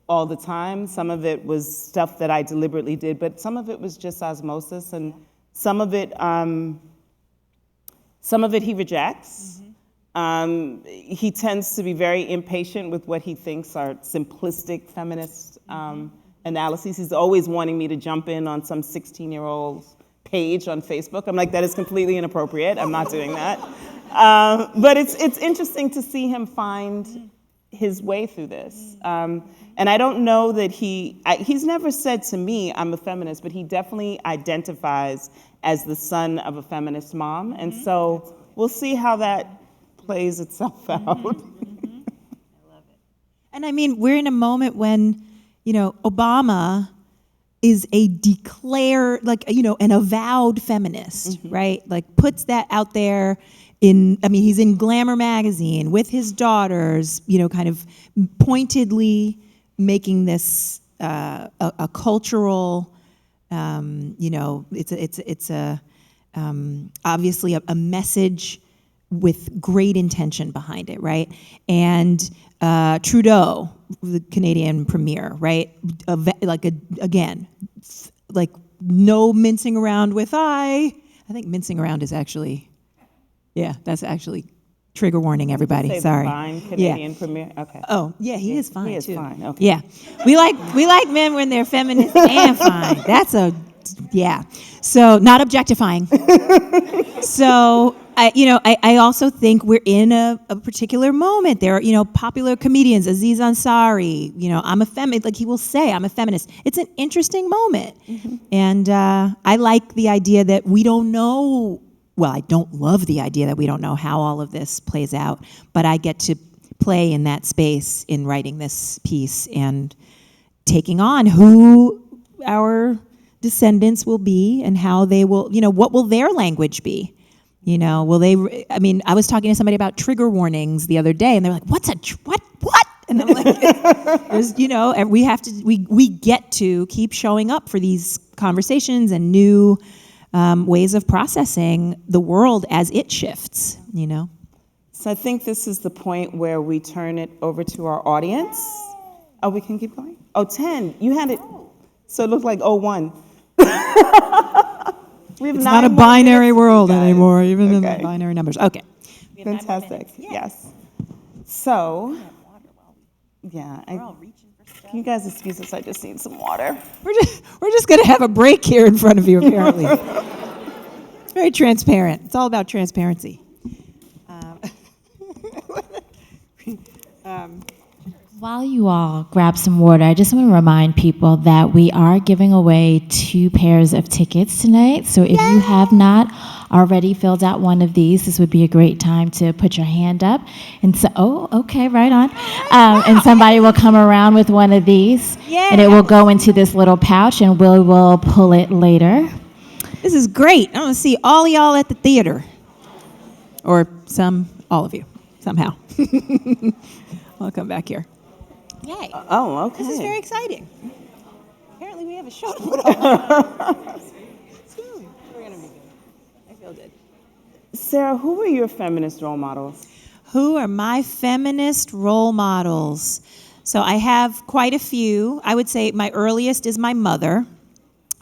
all the time. Some of it was stuff that I deliberately did, but some of it was just osmosis, and some of it he rejects. He tends to be very impatient with what he thinks are simplistic feminist analyses. He's always wanting me to jump in on some 16-year-old's page on Facebook. I'm like, that is completely inappropriate. I'm not doing that. But it's interesting to see him find his way through this. And I don't know that he's never said to me, I'm a feminist, but he definitely identifies as the son of a feminist mom. And so we'll see how that plays itself out. I love it. And I mean, we're in a moment when, Obama is a declared, an avowed feminist, right? Like puts that out there he's in Glamour magazine with his daughters, kind of pointedly making this a cultural, it's obviously a message with great intention behind it, right? And Trudeau, the Canadian premier, right? Again, no mincing around with I think mincing around is actually, that's actually trigger warning, everybody. Say Sorry. Fine Canadian premier. Okay. Oh, yeah, he is fine He is too. fine. Okay. Yeah, we like men when they're feminist and fine. So not objectifying. So I also think we're in a particular moment. There are popular comedians, Aziz Ansari. I'm a feminist. Like he will say, I'm a feminist. It's an interesting moment, and I like the idea that we don't know. Well, I don't love the idea that we don't know how all of this plays out, but I get to play in that space in writing this piece and taking on who our descendants will be and how they will, what will their language be? Will they, I was talking to somebody about trigger warnings the other day, and they're like, what? And I'm like, there's, we get to keep showing up for these conversations and new ways of processing the world as it shifts, So I think this is the point where we turn it over to our audience. Oh, we can keep going? Oh, 10. You had it. So it looked like 01. It's not a binary world anymore, even in the binary numbers. Okay. Fantastic. Yes. So, can you guys excuse us? I just need some water. We're just going to have a break here in front of you, apparently. Very transparent. It's all about transparency. While you all grab some water, I just want to remind people that we are giving away 2 pairs of tickets tonight. So if you have not already filled out one of these, this would be a great time to put your hand up. And so, okay, right on. And somebody will come around with one of these, and it will go into this little pouch, and we will pull it later. This is great. I want to see all y'all at the theater, or all of you, somehow. I'll come back here. Yay. Oh, okay. This is very exciting. Apparently we have a show to put on. Soon. We're going to be good. I feel good. Sarah, who were your feminist role models? Who are my feminist role models? So I have quite a few. I would say my earliest is my mother.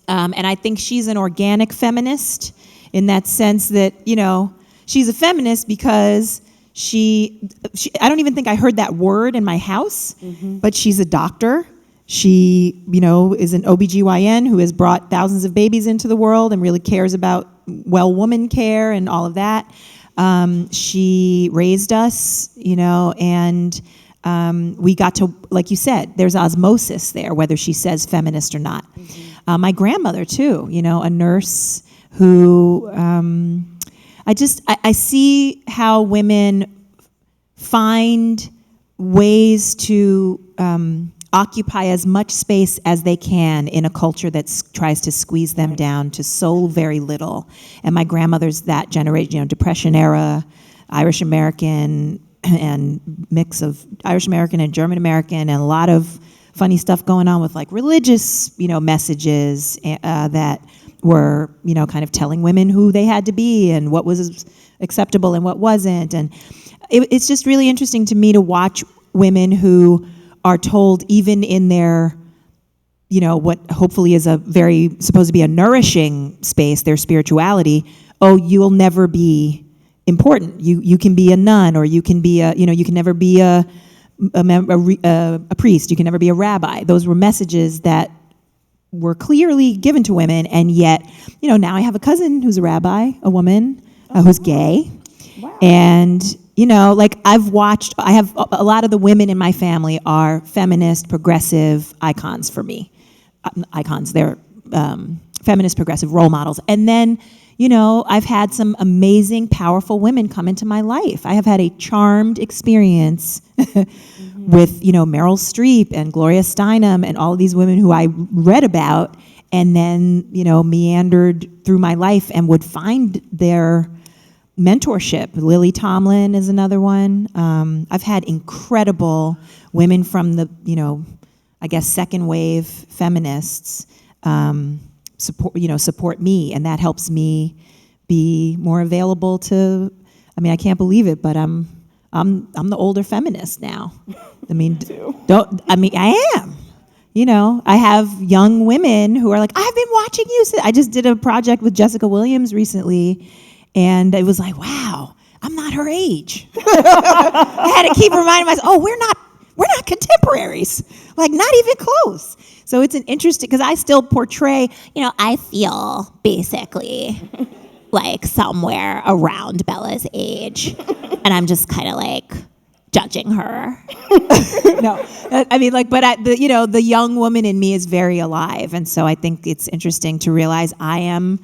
And I think she's an organic feminist in that sense that, she's a feminist because she I don't even think I heard that word in my house, but she's a doctor. She, is an OBGYN who has brought thousands of babies into the world and really cares about woman care and all of that. She raised us, and we got to, like you said, there's osmosis there, whether she says feminist or not. My grandmother, too, a nurse who... I see how women find ways to occupy as much space as they can in a culture that tries to squeeze them down to so very little. And my grandmother's that generation, Depression era, Irish American, and mix of Irish American and German American, and a lot of funny stuff going on with like religious, messages that were, kind of telling women who they had to be and what was acceptable and what wasn't. And it's just really interesting to me to watch women who are told, even in their, what hopefully is supposed to be a nourishing space, their spirituality, oh, you'll never be important. You can be a nun, or you can be you can never be a priest. You can never be a rabbi. Those were messages that were clearly given to women, and yet, now I have a cousin who's a rabbi, a woman who's gay, Wow. and I have a lot of the women in my family are feminist, progressive icons for me. Icons, they're feminist, progressive role models. And then, I've had some amazing, powerful women come into my life. I have had a charmed experience with, Meryl Streep and Gloria Steinem and all of these women who I read about, and then, meandered through my life and would find their mentorship. Lily Tomlin is another one. I've had incredible women from the, second wave feminists support me, and that helps me be more available to. I can't believe it, but I'm the older feminist now. I am. I have young women who are like, I've been watching you. I just did a project with Jessica Williams recently, and it was like, wow, I'm not her age. I had to keep reminding myself, oh, we're not contemporaries, like not even close. So it's an interesting, because I still portray, I feel basically like somewhere around Bella's age, and I'm just kind of like judging her. No, the young woman in me is very alive, and so I think it's interesting to realize I am,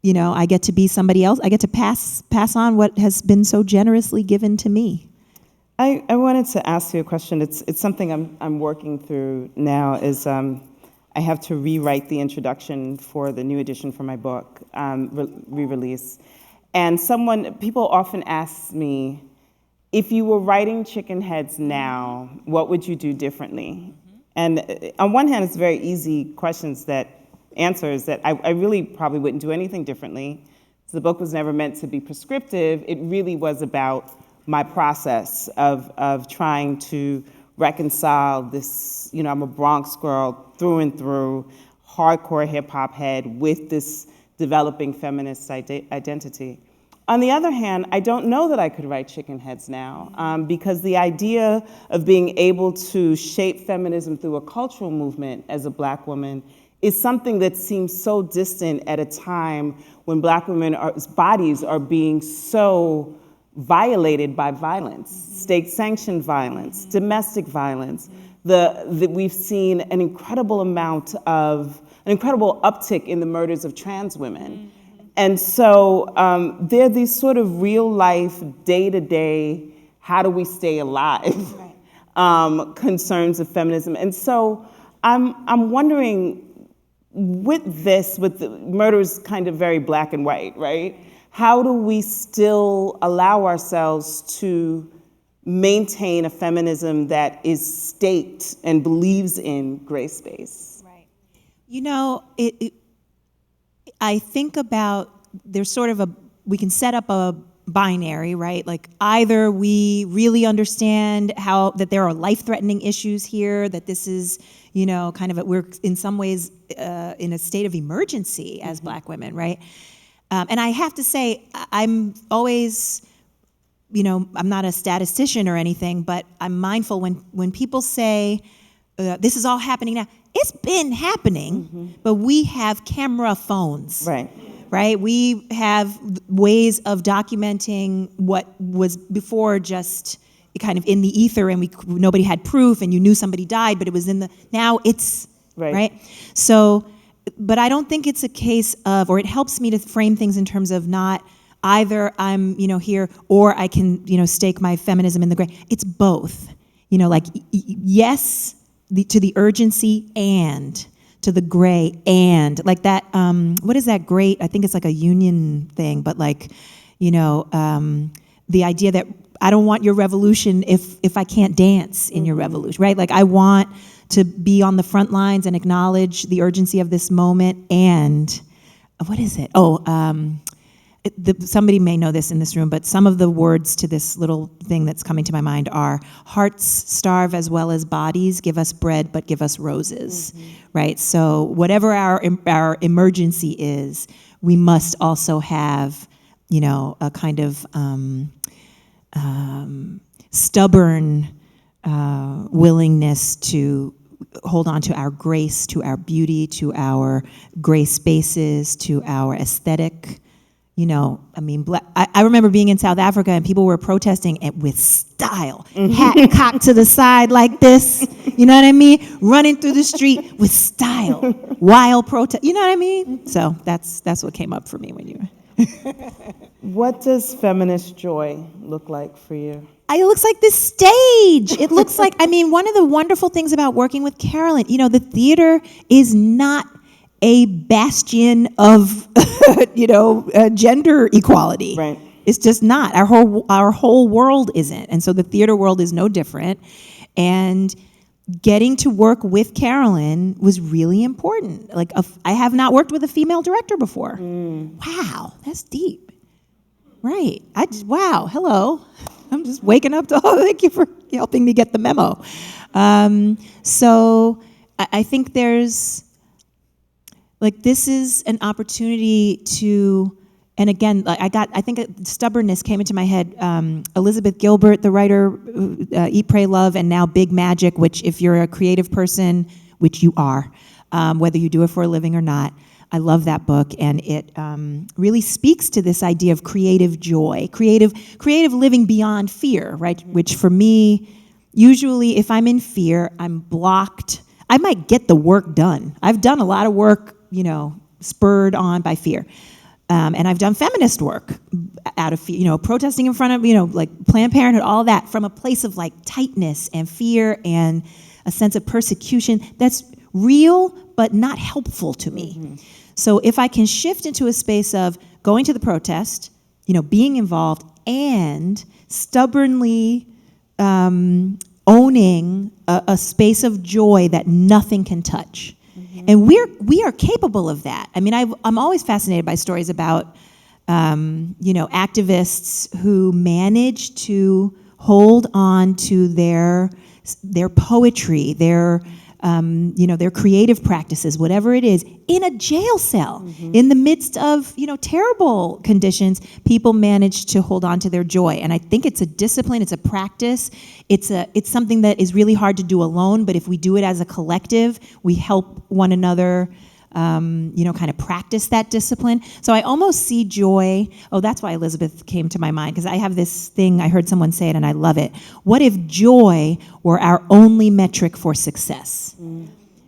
I get to be somebody else. I get to pass on what has been so generously given to me. I wanted to ask you a question. It's something I'm working through now. Is I have to rewrite the introduction for the new edition for my book, re-release. And people often ask me, if you were writing Chicken Heads now, what would you do differently? And on one hand, it's very easy questions that answers that I really probably wouldn't do anything differently. The book was never meant to be prescriptive. It really was about my process of trying to reconcile this, I'm a Bronx girl through and through, hardcore hip hop head with this developing feminist identity. On the other hand, I don't know that I could write Chicken Heads now, because the idea of being able to shape feminism through a cultural movement as a Black woman is something that seems so distant at a time when Black women's bodies are being so violated by violence, state-sanctioned violence, domestic violence. We've seen an incredible uptick in the murders of trans women. And so there are these sort of real-life, day-to-day, how do we stay alive concerns of feminism. And so I'm wondering, with the murders kind of very black and white, right? How do we still allow ourselves to maintain a feminism that is staked and believes in gray space? Right. I think about, there's sort of we can set up a binary, right? Like either we really understand that there are life-threatening issues here, that this is, we're in some ways in a state of emergency as Black women, right? And I have to say, I'm always, I'm not a statistician or anything, but I'm mindful when people say, this is all happening now. It's been happening, but we have camera phones. Right? We have ways of documenting what was before just kind of in the ether, and nobody had proof, and you knew somebody died, but it was now it's, right? So, but I don't think it's a case of, or it helps me to frame things in terms of not either I'm, here, or I can, stake my feminism in the gray. It's both. like yes to the urgency and to the gray and like that. What is that great? I think it's like a union thing, but like, the idea that I don't want your revolution if I can't dance in your revolution, right? Like I want to be on the front lines and acknowledge the urgency of this moment. And what is it? Somebody may know this in this room, but some of the words to this little thing that's coming to my mind are hearts starve as well as bodies, give us bread, but give us roses, right? So whatever our emergency is, we must also have, a kind of stubborn willingness to hold on to our grace, to our beauty, to our gray spaces, to our aesthetic. I remember being in South Africa and people were protesting it with style, hat cocked to the side like this, you know what I mean? Running through the street with style, wild protest, you know what I mean? So that's what came up for me when you were. What does feminist joy look like for you? It looks like this stage. It looks like, one of the wonderful things about working with Carolyn, the theater is not a bastion of, gender equality. Right. It's just not. Our whole world isn't. And so the theater world is no different. And getting to work with Carolyn was really important. Like, I have not worked with a female director before. Wow, that's deep. Right. Wow, hello. I'm just waking up to, thank you for helping me get the memo. So I think there's, this is an opportunity to, and again, I think stubbornness came into my head. Elizabeth Gilbert, the writer, Eat, Pray, Love, and now Big Magic, which if you're a creative person, which you are, whether you do it for a living or not, I love that book, and it really speaks to this idea of creative joy, creative living beyond fear, right? Which for me, usually if I'm in fear, I'm blocked. I might get the work done. I've done a lot of work, spurred on by fear. And I've done feminist work out of fear, protesting in front of, Planned Parenthood, all that from a place of tightness and fear and a sense of persecution that's real but not helpful to me. So if I can shift into a space of going to the protest, being involved and stubbornly owning a space of joy that nothing can touch. And we are capable of that. I'm always fascinated by stories about, activists who manage to hold on to their poetry, their creative practices, whatever it is, in a jail cell, in the midst of, terrible conditions, people manage to hold on to their joy. And I think it's a discipline, it's a practice, it's something that is really hard to do alone, but if we do it as a collective, we help one another, kind of practice that discipline. So I almost see joy. Oh, that's why Elizabeth came to my mind, because I have this thing, I heard someone say it and I love it. What if joy were our only metric for success?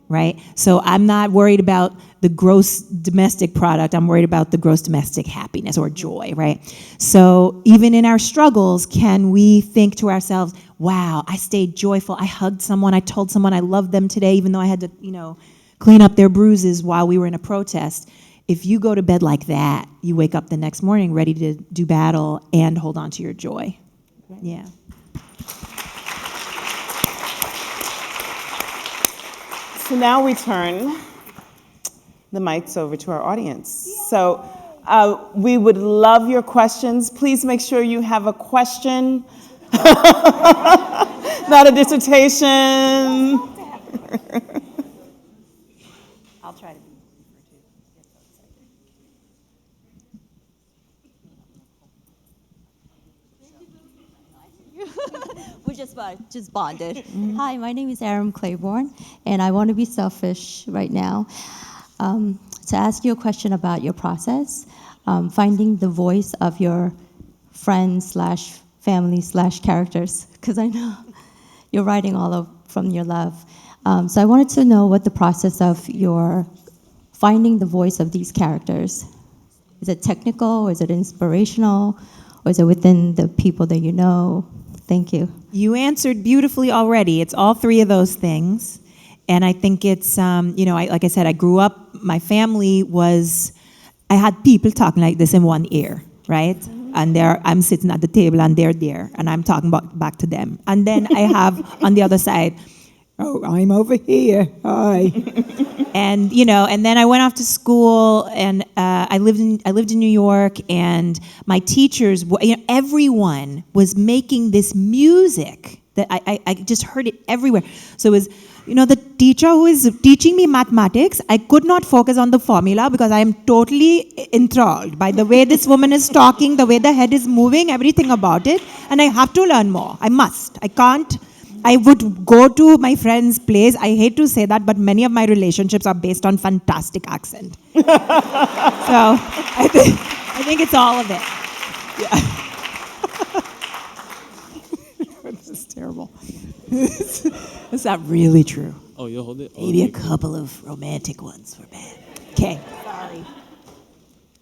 Right? So I'm not worried about the gross domestic product. I'm worried about the gross domestic happiness or joy, right? So even in our struggles, can we think to ourselves, wow, I stayed joyful. I hugged someone. I told someone I loved them today, even though I had to, clean up their bruises while we were in a protest. If you go to bed like that, you wake up the next morning ready to do battle and hold on to your joy. Yeah. So now we turn the mics over to our audience. So we would love your questions. Please make sure you have a question, not a dissertation. I'll try to be. We're just bonded. Hi, my name is Aram Claiborne, and I want to be selfish right now to ask you a question about your process, finding the voice of your friends / family / characters, because I know you're writing all from your love. So I wanted to know what the process of your finding the voice of these characters. Is it technical, or is it inspirational, or is it within the people that you know? Thank you. You answered beautifully already. It's all three of those things. And I think it's, like I said, I grew up, my family was, I had people talking like this in one ear, right? And I'm sitting at the table and they're there and I'm talking back to them. And then I have on the other side, Oh, I'm over here. Hi. and then I went off to school and I lived in New York, and my teachers, everyone was making this music that I just heard it everywhere. So it was, the teacher who is teaching me mathematics, I could not focus on the formula because I am totally enthralled by the way this woman is talking, the way the head is moving, everything about it, and I have to learn more. I must. I can't. I would go to my friends' place. I hate to say that, but many of my relationships are based on fantastic accent. So I think it's all of it. This is terrible. Is that really true? Oh, you'll hold it? Maybe a couple of romantic ones were bad. Okay. Sorry.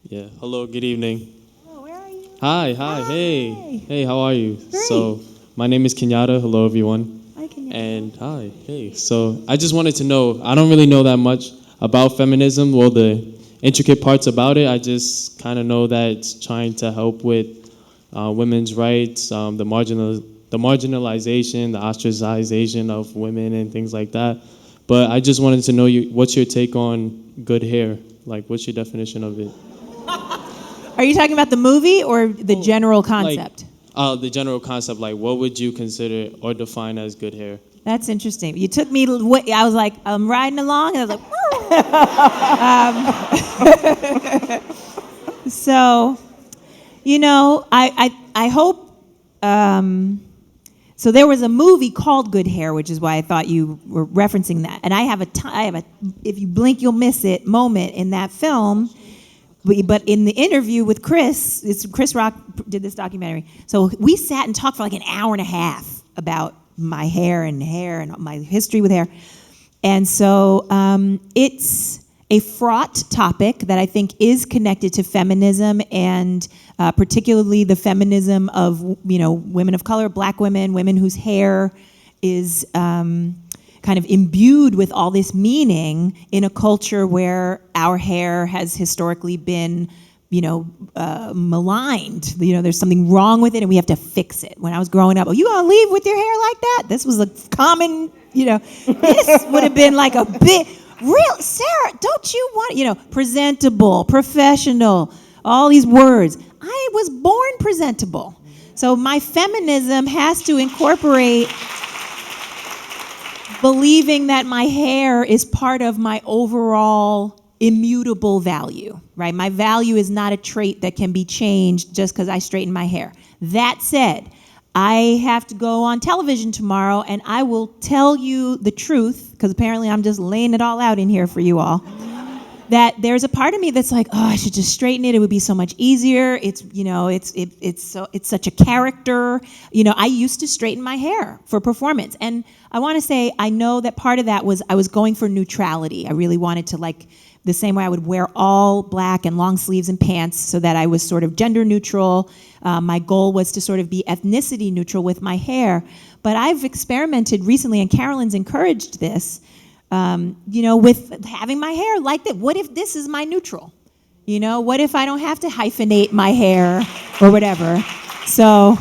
Yeah. Hello, good evening. Oh, where are you? Hi, hey. Hey, how are you? Great. So, my name is Kenyatta. Hello, everyone. Hi, Kenyatta. And hi, hey. So, I just wanted to know, I don't really know that much about feminism, well, the intricate parts about it. I just kind of know that it's trying to help with women's rights, the marginalization, the ostracization of women and things like that. But I just wanted to know what's your take on good hair? Like, what's your definition of it? Are you talking about the movie or the general concept? The general concept, like what would you consider or define as good hair? That's interesting. You took me, I was like, I'm riding along, and I was like, so, I hope, so there was a movie called Good Hair, which is why I thought you were referencing that. And I have a if you blink, you'll miss it moment in that film. But in the interview with Chris Rock did this documentary. So we sat and talked for like an hour and a half about my hair and my history with hair. And so it's a fraught topic that I think is connected to feminism, and particularly the feminism of women of color, black women whose hair is kind of imbued with all this meaning in a culture where our hair has historically been, maligned. There's something wrong with it and we have to fix it. When I was growing up, you gonna leave with your hair like that? This was a common, this would have been like a bit, real, Sarah, don't you want, presentable, professional, all these words. I was born presentable. So my feminism has to incorporate believing that my hair is part of my overall immutable value, right? My value is not a trait that can be changed just because I straighten my hair. That said, I have to go on television tomorrow and I will tell you the truth, because apparently I'm just laying it all out in here for you all, that there's a part of me that's like, oh, I should just straighten it. It would be so much easier. It's such a character. I used to straighten my hair for performance. And I want to say, I know that part of that was I was going for neutrality. I really wanted to, like, the same way I would wear all black and long sleeves and pants so that I was sort of gender neutral. My goal was to sort of be ethnicity neutral with my hair. But I've experimented recently, and Carolyn's encouraged this, with having my hair like that. What if this is my neutral? What if I don't have to hyphenate my hair or whatever? So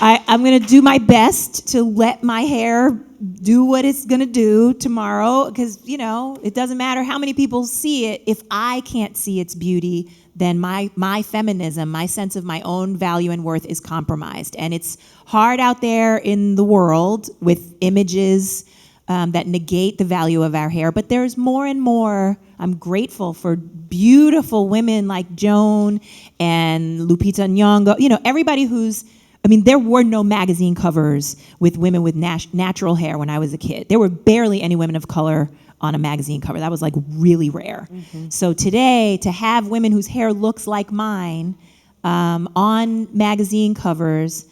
I'm going to do my best to let my hair do what it's going to do tomorrow, because, it doesn't matter how many people see it. If I can't see its beauty, then my feminism, my sense of my own value and worth is compromised. And it's hard out there in the world with images that negate the value of our hair. But there's more and more. I'm grateful for beautiful women like Joan and Lupita Nyong'o, everybody who's, there were no magazine covers with women with natural hair when I was a kid. There were barely any women of color on a magazine cover. That was like really rare. Mm-hmm. So today, to have women whose hair looks like mine on magazine covers,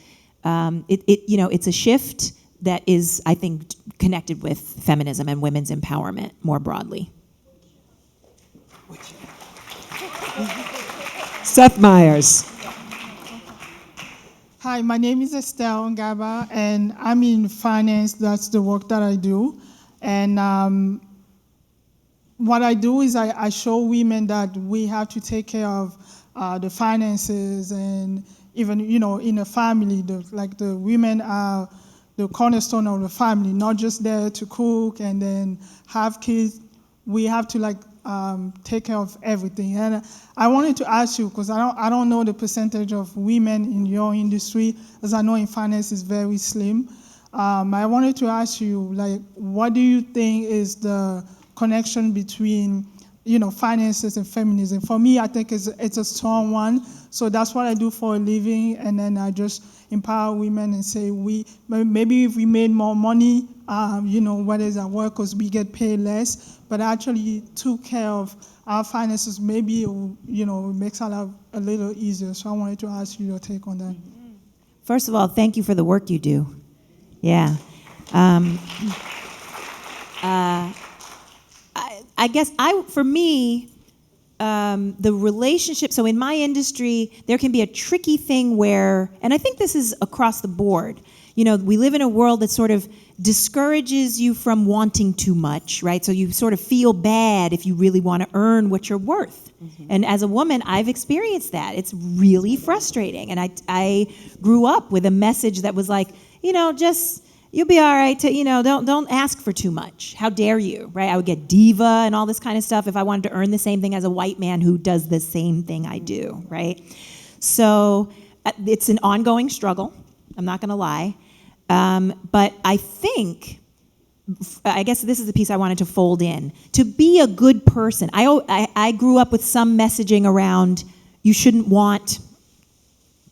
it's a shift that is, I think, connected with feminism and women's empowerment more broadly. Seth Meyers. Hi, my name is Estelle Ngaba, and I'm in finance. That's the work that I do. And what I do is I show women that we have to take care of the finances, and even, in a family, the women are the cornerstone of the family, not just there to cook and then have kids. We have to take care of everything. And I wanted to ask you, because I don't know the percentage of women in your industry, as I know in finance is very slim. I wanted to ask you, what do you think is the connection between, finances and feminism? For me, I think it's a strong one. So that's what I do for a living, and then I just empower women and say maybe if we made more money, whether it's at work because we get paid less, but actually took care of our finances, maybe it makes our life a little easier. So I wanted to ask you your take on that. First of all, thank you for the work you do. Yeah. I guess for me, the relationship, so in my industry, there can be a tricky thing where, and I think this is across the board, we live in a world that sort of discourages you from wanting too much, right? So you sort of feel bad if you really want to earn what you're worth. Mm-hmm. And as a woman, I've experienced that. It's really frustrating. And I grew up with a message that was like, just, you'll be all right to, don't ask for too much. How dare you, right? I would get diva and all this kind of stuff if I wanted to earn the same thing as a white man who does the same thing I do, right? So it's an ongoing struggle. I'm not going to lie. But I guess this is the piece I wanted to fold in. To be a good person, I grew up with some messaging around you shouldn't want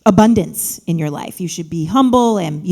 abundance in your life. You should be humble, and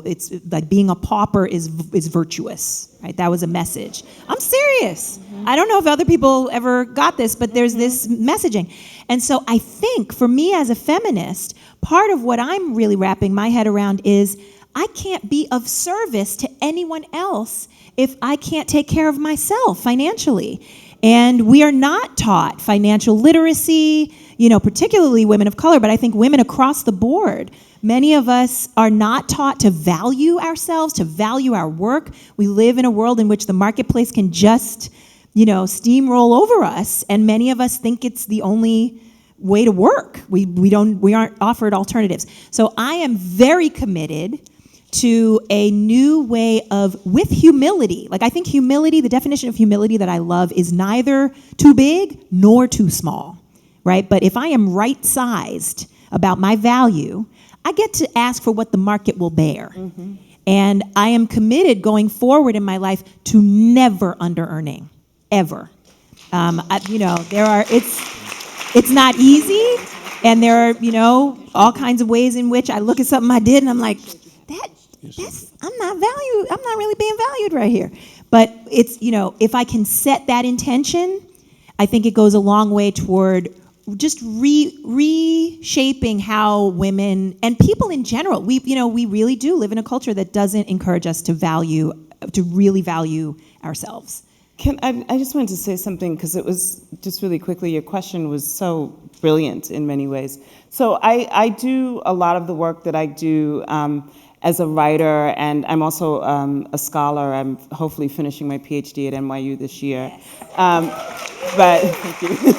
it's like being a pauper is virtuous, right? That was a message. I'm serious. Mm-hmm. I don't know if other people ever got this, but there's this messaging. And so I think for me as a feminist, part of what I'm really wrapping my head around is I can't be of service to anyone else if I can't take care of myself financially. And we are not taught financial literacy, particularly women of color, but I think women across the board. Many of us are not taught to value ourselves, to value our work. We live in a world in which the marketplace can just, steamroll over us, and many of us think it's the only way to work. We aren't offered alternatives. So I am very committed to a new way of, with humility. I think humility, the definition of humility that I love is neither too big nor too small, right? But if I am right-sized about my value, I get to ask for what the market will bear. Mm-hmm. And I am committed going forward in my life to never under-earning, ever. It's not easy, and there are, all kinds of ways in which I look at something I did and I'm like, I'm not really being valued right here. But it's, if I can set that intention, I think it goes a long way toward just reshaping how women and people in general, we really do live in a culture that doesn't encourage us to really value ourselves. I just wanted to say something, because it was just really quickly, your question was so brilliant in many ways. So I do a lot of the work that I do as a writer, and I'm also a scholar. I'm hopefully finishing my PhD at NYU this year. But thank you.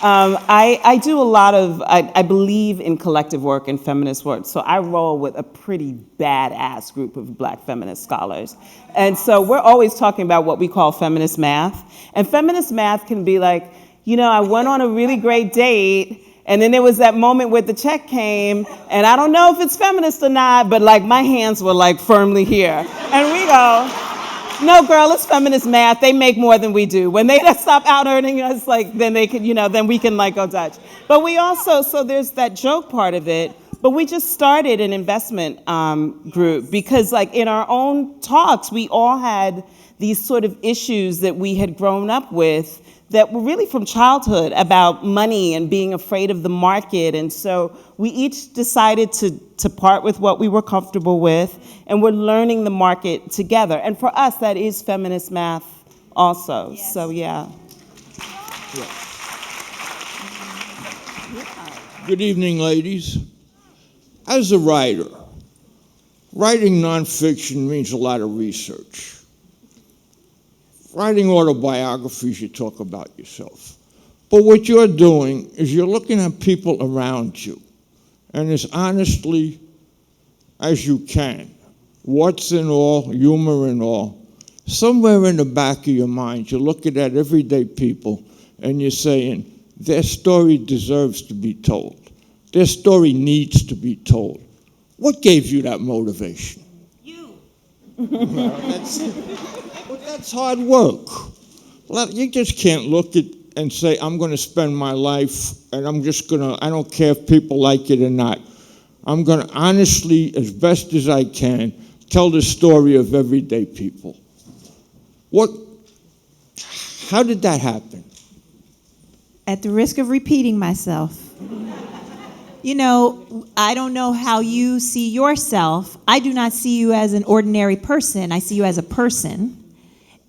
I do a lot of, I believe in collective work and feminist work, so I roll with a pretty badass group of Black feminist scholars. And so we're always talking about what we call feminist math. And feminist math can be like, I went on a really great date, and then there was that moment where the check came, and I don't know if it's feminist or not, but my hands were firmly here. And we go, no, girl, it's feminist math. They make more than we do. When they stop out earning us, then they can, then we can go Dutch. But we also, so there's that joke part of it, but we just started an investment group because in our own talks, we all had these sort of issues that we had grown up with that were really from childhood about money and being afraid of the market. And so we each decided to part with what we were comfortable with, and we're learning the market together. And for us, that is feminist math also. Yes. So, yeah. Good evening, ladies. As a writer, writing nonfiction means a lot of research. Writing autobiographies, you talk about yourself. But what you're doing is you're looking at people around you, and as honestly as you can, warts and all, humor and all, somewhere in the back of your mind, you're looking at everyday people, and you're saying, their story deserves to be told. Their story needs to be told. What gave you that motivation? You. Well, that's hard work. You just can't look at and say, I'm going to spend my life, and I don't care if people like it or not. I'm going to honestly, as best as I can, tell the story of everyday people. How did that happen? At the risk of repeating myself, you know, I don't know how you see yourself. I do not see you as an ordinary person. I see you as a person.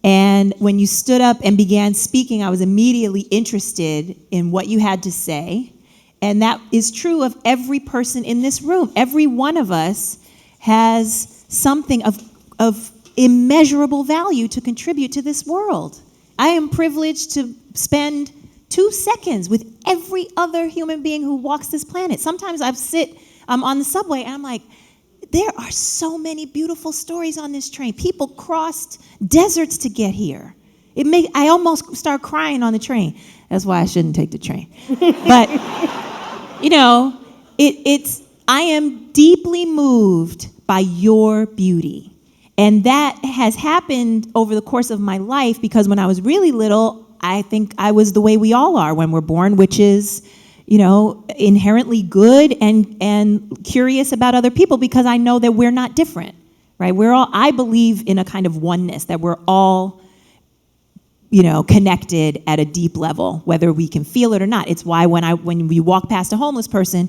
And when you stood up and began speaking, I was immediately interested in what you had to say. And that is true of every person in this room. Every one of us has something of immeasurable value to contribute to this world. I am privileged to spend 2 seconds with every other human being who walks this planet. Sometimes I'm on the subway and I'm like, there are so many beautiful stories on this train. People crossed deserts to get here. I almost start crying on the train. That's why I shouldn't take the train. But, you know, I am deeply moved by your beauty. And that has happened over the course of my life because when I was really little, I think I was the way we all are when we're born, which is, you know, inherently good and curious about other people because I know that we're not different, right? I believe in a kind of oneness, that we're all, you know, connected at a deep level, whether we can feel it or not. It's why when we walk past a homeless person,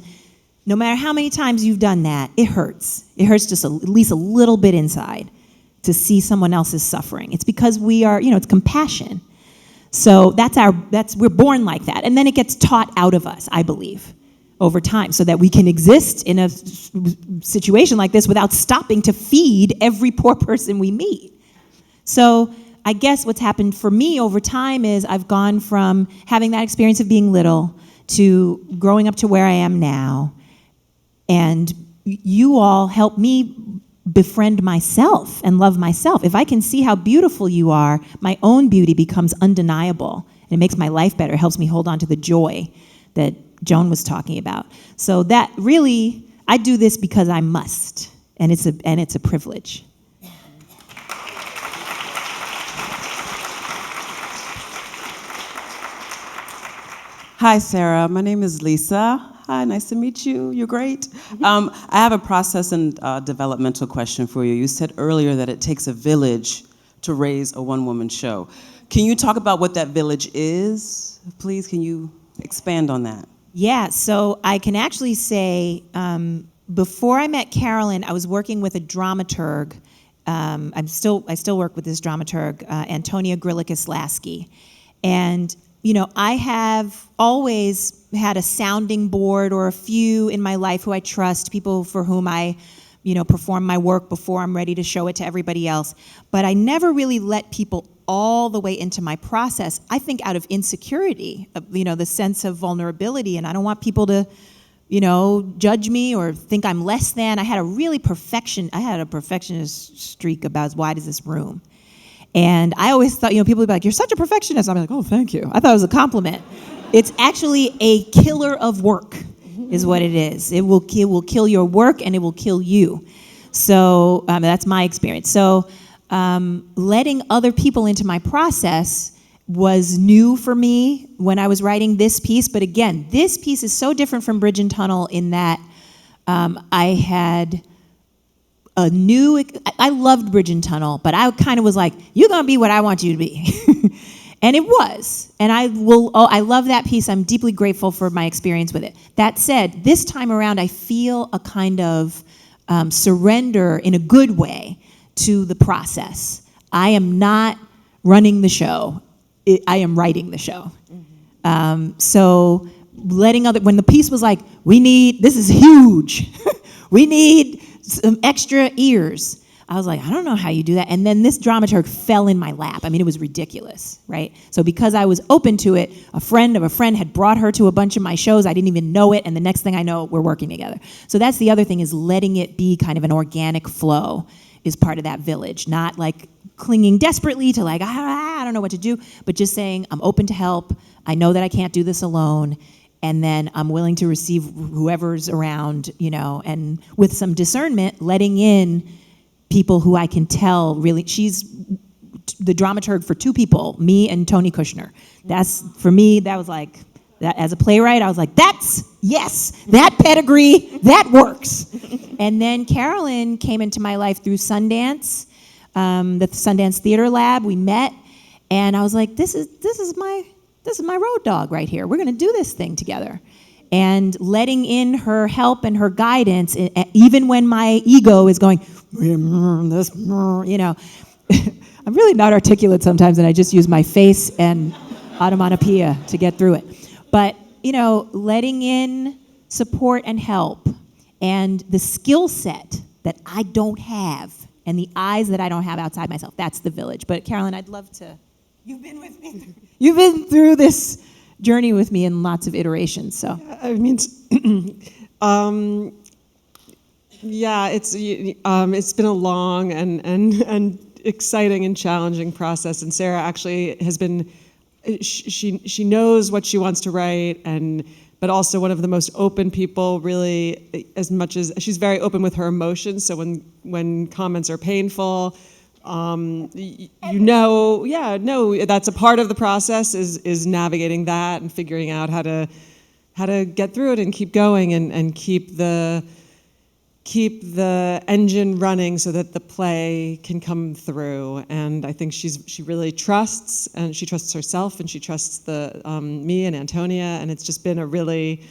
no matter how many times you've done that, it hurts. It hurts just at least a little bit inside to see someone else's suffering. It's because we are, you know, it's compassion. So we're born like that. And then it gets taught out of us, I believe, over time, so that we can exist in a situation like this without stopping to feed every poor person we meet. So I guess what's happened for me over time is I've gone from having that experience of being little to growing up to where I am now. And you all help me befriend myself and love myself. If I can see how beautiful you are, my own beauty becomes undeniable. And it makes my life better. It helps me hold on to the joy that Joan was talking about. So that really, I do this because I must, and it's a privilege. Hi, Sarah. My name is Lisa. Hi, nice to meet you. You're great. I have a process and developmental question for you. You said earlier that it takes a village to raise a one-woman show. Can you talk about what that village is? Please, can you expand on that? Yeah, so I can actually say, before I met Carolyn, I was working with a dramaturg. I still work with this dramaturg, Antonia Grillicus-Lasky. And you know, I have always had a sounding board or a few in my life who I trust, people for whom I, you know, perform my work before I'm ready to show it to everybody else. But I never really let people all the way into my process, I think out of insecurity, you know, the sense of vulnerability. And I don't want people to, you know, judge me or think I'm less than. I had a perfectionist streak about as wide as this room. And I always thought, you know, people would be like, you're such a perfectionist. I'm like, oh, thank you. I thought it was a compliment. It's actually a killer of work is what it is. It will kill your work and it will kill you. So that's my experience. So letting other people into my process was new for me when I was writing this piece. But again, this piece is so different from Bridge and Tunnel in that I had I loved Bridge and Tunnel, but I kind of was like, you're going to be what I want you to be. And it was. And I love that piece. I'm deeply grateful for my experience with it. That said, this time around, I feel a kind of surrender in a good way to the process. I am not running the show. I am writing the show. So when the piece was like, this is huge. we need some extra ears. I was like, I don't know how you do that. And then this dramaturg fell in my lap. I mean, it was ridiculous, right? So because I was open to it, a friend of a friend had brought her to a bunch of my shows. I didn't even know it. And the next thing I know, we're working together. So that's the other thing, is letting it be kind of an organic flow is part of that village, not like clinging desperately to like, I don't know what to do, but just saying, I'm open to help. I know that I can't do this alone. And then I'm willing to receive whoever's around, and with some discernment, letting in people who I can tell really, she's the dramaturg for two people, me and Tony Kushner. That's, for me, that was like, that as a playwright, I was like, yes, that pedigree, that works. And then Carolyn came into my life through Sundance, the Sundance Theater Lab. We met, and I was like, this is my road dog right here. We're gonna do this thing together. And letting in her help and her guidance, even when my ego is going, I'm really not articulate sometimes, and I just use my face and onomatopoeia to get through it. But, letting in support and help and the skill set that I don't have and the eyes that I don't have outside myself, that's the village. But Carolyn, I'd love to, you've been with me. You've been through this journey with me in lots of iterations, so. I mean, yeah, it's been a long and exciting and challenging process. And Sarah actually has been, she knows what she wants to write, but also one of the most open people, really, as much as she's very open with her emotions. So when comments are painful, that's a part of the process, is navigating that and figuring out how to get through it and keep going and keep the engine running so that the play can come through. And I think she really trusts, and she trusts herself, and she trusts me and Antonia, and it's just been a really,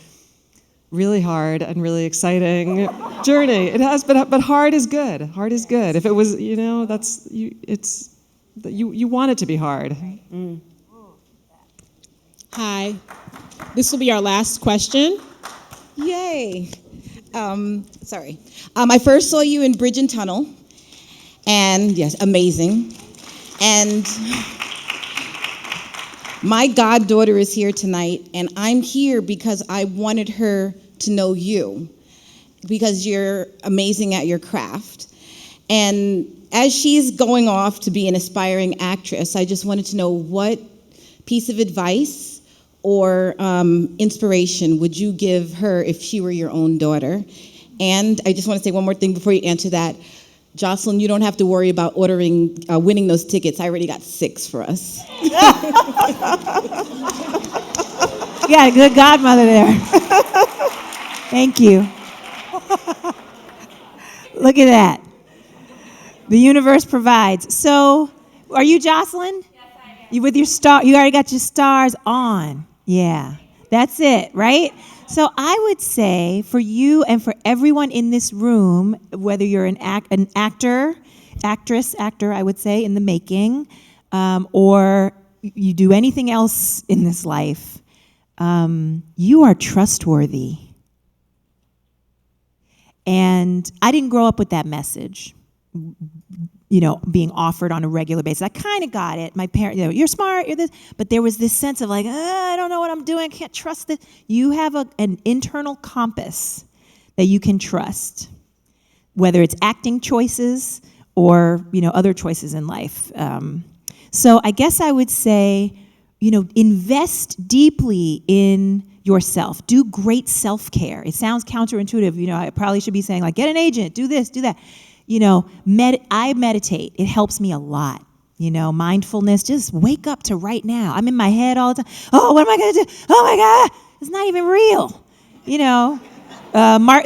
really hard and really exciting journey. It has, but hard is good. Hard is good. If it was, you want it to be hard. Hi, this will be our last question. Yay. Sorry. I first saw you in Bridge and Tunnel, and yes, amazing. And my goddaughter is here tonight, and I'm here because I wanted her to know you, because you're amazing at your craft. And as she's going off to be an aspiring actress, I just wanted to know, what piece of advice or inspiration would you give her if she were your own daughter? And I just want to say one more thing before you answer that. Jocelyn, you don't have to worry about winning those tickets. I already got 6 for us. You got a good godmother there. Thank you. Look at that. The universe provides. So, are you Jocelyn? Yes, I am. You with your star? You already got your stars on. Yeah, that's it, right? So I would say for you and for everyone in this room, whether you're an actor, I would say, in the making, or you do anything else in this life, you are trustworthy. And I didn't grow up with that message, being offered on a regular basis. I kind of got it. My parents, you're smart, you're this, but there was this sense of like, I don't know what I'm doing, I can't trust this. You have an internal compass that you can trust, whether it's acting choices or, other choices in life. So I guess I would say, invest deeply in yourself. Do great self-care. It sounds counterintuitive. I probably should be saying, like, get an agent, do this, do that. I meditate. It helps me a lot. Mindfulness, just wake up to right now. I'm in my head all the time. Oh, what am I going to do? Oh my God, it's not even real.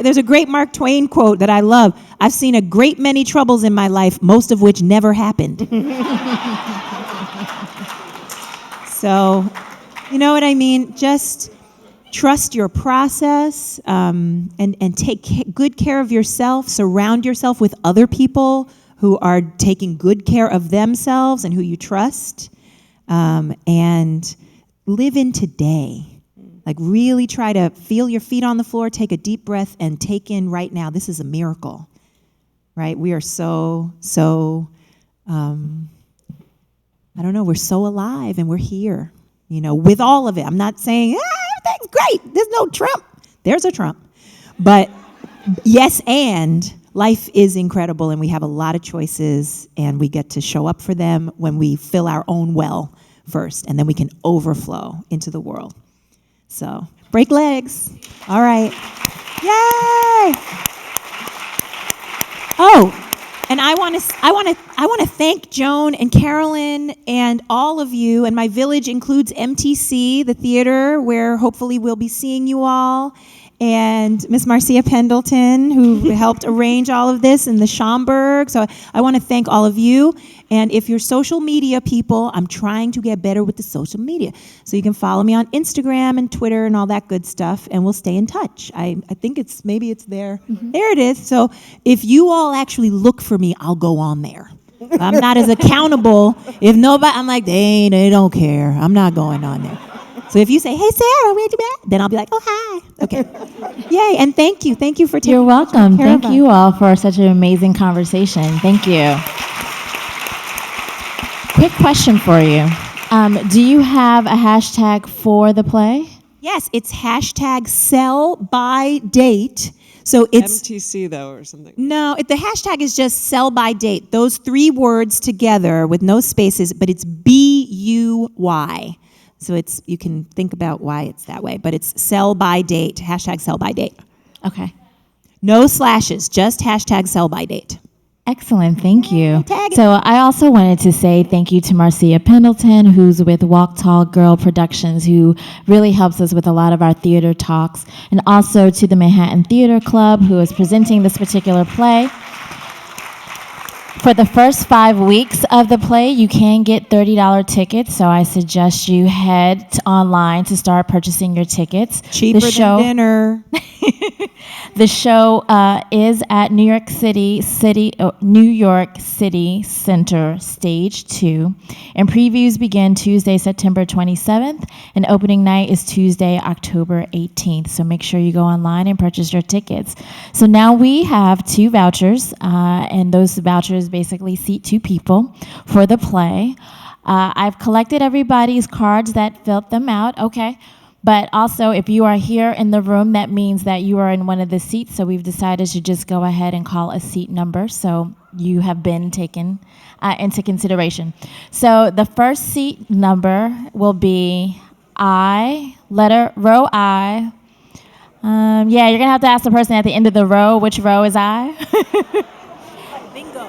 There's a great Mark Twain quote that I love. I've seen a great many troubles in my life, most of which never happened. So, you know what I mean? Just trust your process, and take good care of yourself. Surround yourself with other people who are taking good care of themselves and who you trust, and live in today. Like really try to feel your feet on the floor, take a deep breath, and take in right now, this is a miracle, right? We are so, I don't know, we're so alive and we're here, with all of it. I'm not saying, everything's great. There's no Trump. There's a Trump. But yes, and life is incredible and we have a lot of choices and we get to show up for them when we fill our own well first and then we can overflow into the world. So break legs. All right. Yay! Oh, and I want to thank Joan and Carolyn and all of you. And my village includes MTC, the theater, where hopefully we'll be seeing you all. And Miss Marcia Pendleton, who helped arrange all of this, and the Schomburg. So I want to thank all of you. And if you're social media people, I'm trying to get better with the social media. So you can follow me on Instagram and Twitter and all that good stuff, and we'll stay in touch. I think maybe it's there. Mm-hmm. There it is. So if you all actually look for me, I'll go on there. I'm not as accountable. If nobody, I'm like, they don't care. I'm not going on there. So if you say, hey, Sarah, where'd you at? Then I'll be like, oh, hi. Okay. Yay, and thank you. Thank you for taking You're welcome. care of Thank you all for such an amazing conversation. Thank you. Quick question for you. Do you have a hashtag for the play? Yes, it's hashtag sell by date. So it's MTC though or something. No, the hashtag is just sell by date. Those 3 words together with no spaces, but it's BUY. So you can think about why it's that way, but it's sell by date, hashtag sell by date. Okay. No slashes, just hashtag sell by date. Excellent, thank you. So I also wanted to say thank you to Marcia Pendleton, who's with Walk Tall Girl Productions, who really helps us with a lot of our theater talks, and also to the Manhattan Theater Club, who is presenting this particular play. For the first 5 weeks of the play, you can get $30 tickets, so I suggest you head online to start purchasing your tickets. Cheaper than dinner. The show is at New York City Center, Stage 2, and previews begin Tuesday, September 27th, and opening night is Tuesday, October 18th. So make sure you go online and purchase your tickets. So now we have 2 vouchers, and those vouchers basically seat 2 people for the play. I've collected everybody's cards that filled them out. Okay. But also, if you are here in the room, that means that you are in one of the seats. So we've decided to just go ahead and call a seat number. So you have been taken into consideration. So the first seat number will be row I. Yeah, you're going to have to ask the person at the end of the row, which row is I? Bingo.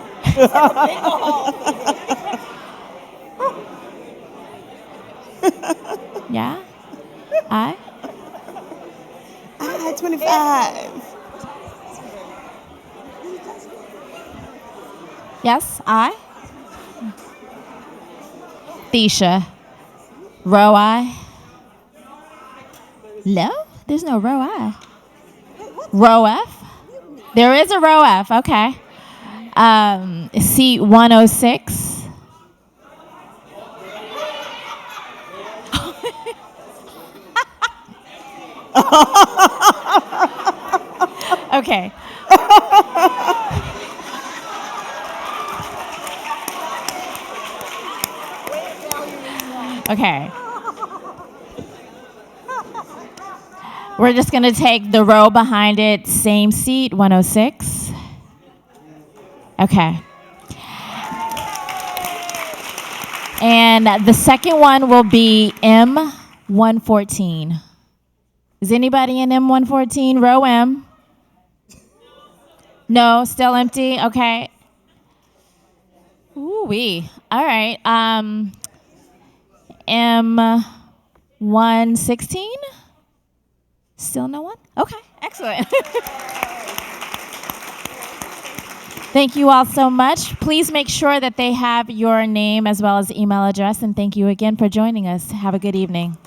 Yeah? I? 25. Yes, I? Thesha. Row I? No, there's no row I. Row F? There is a row F, okay. Seat 106. Okay. Okay. We're just going to take the row behind it, same seat, 106. Okay. And the second one will be M114. Is anybody in M114? Row M? No, still empty? Okay. Ooh-wee. All right. M116? Still no one? Okay, excellent. Thank you all so much. Please make sure that they have your name as well as email address, and thank you again for joining us. Have a good evening.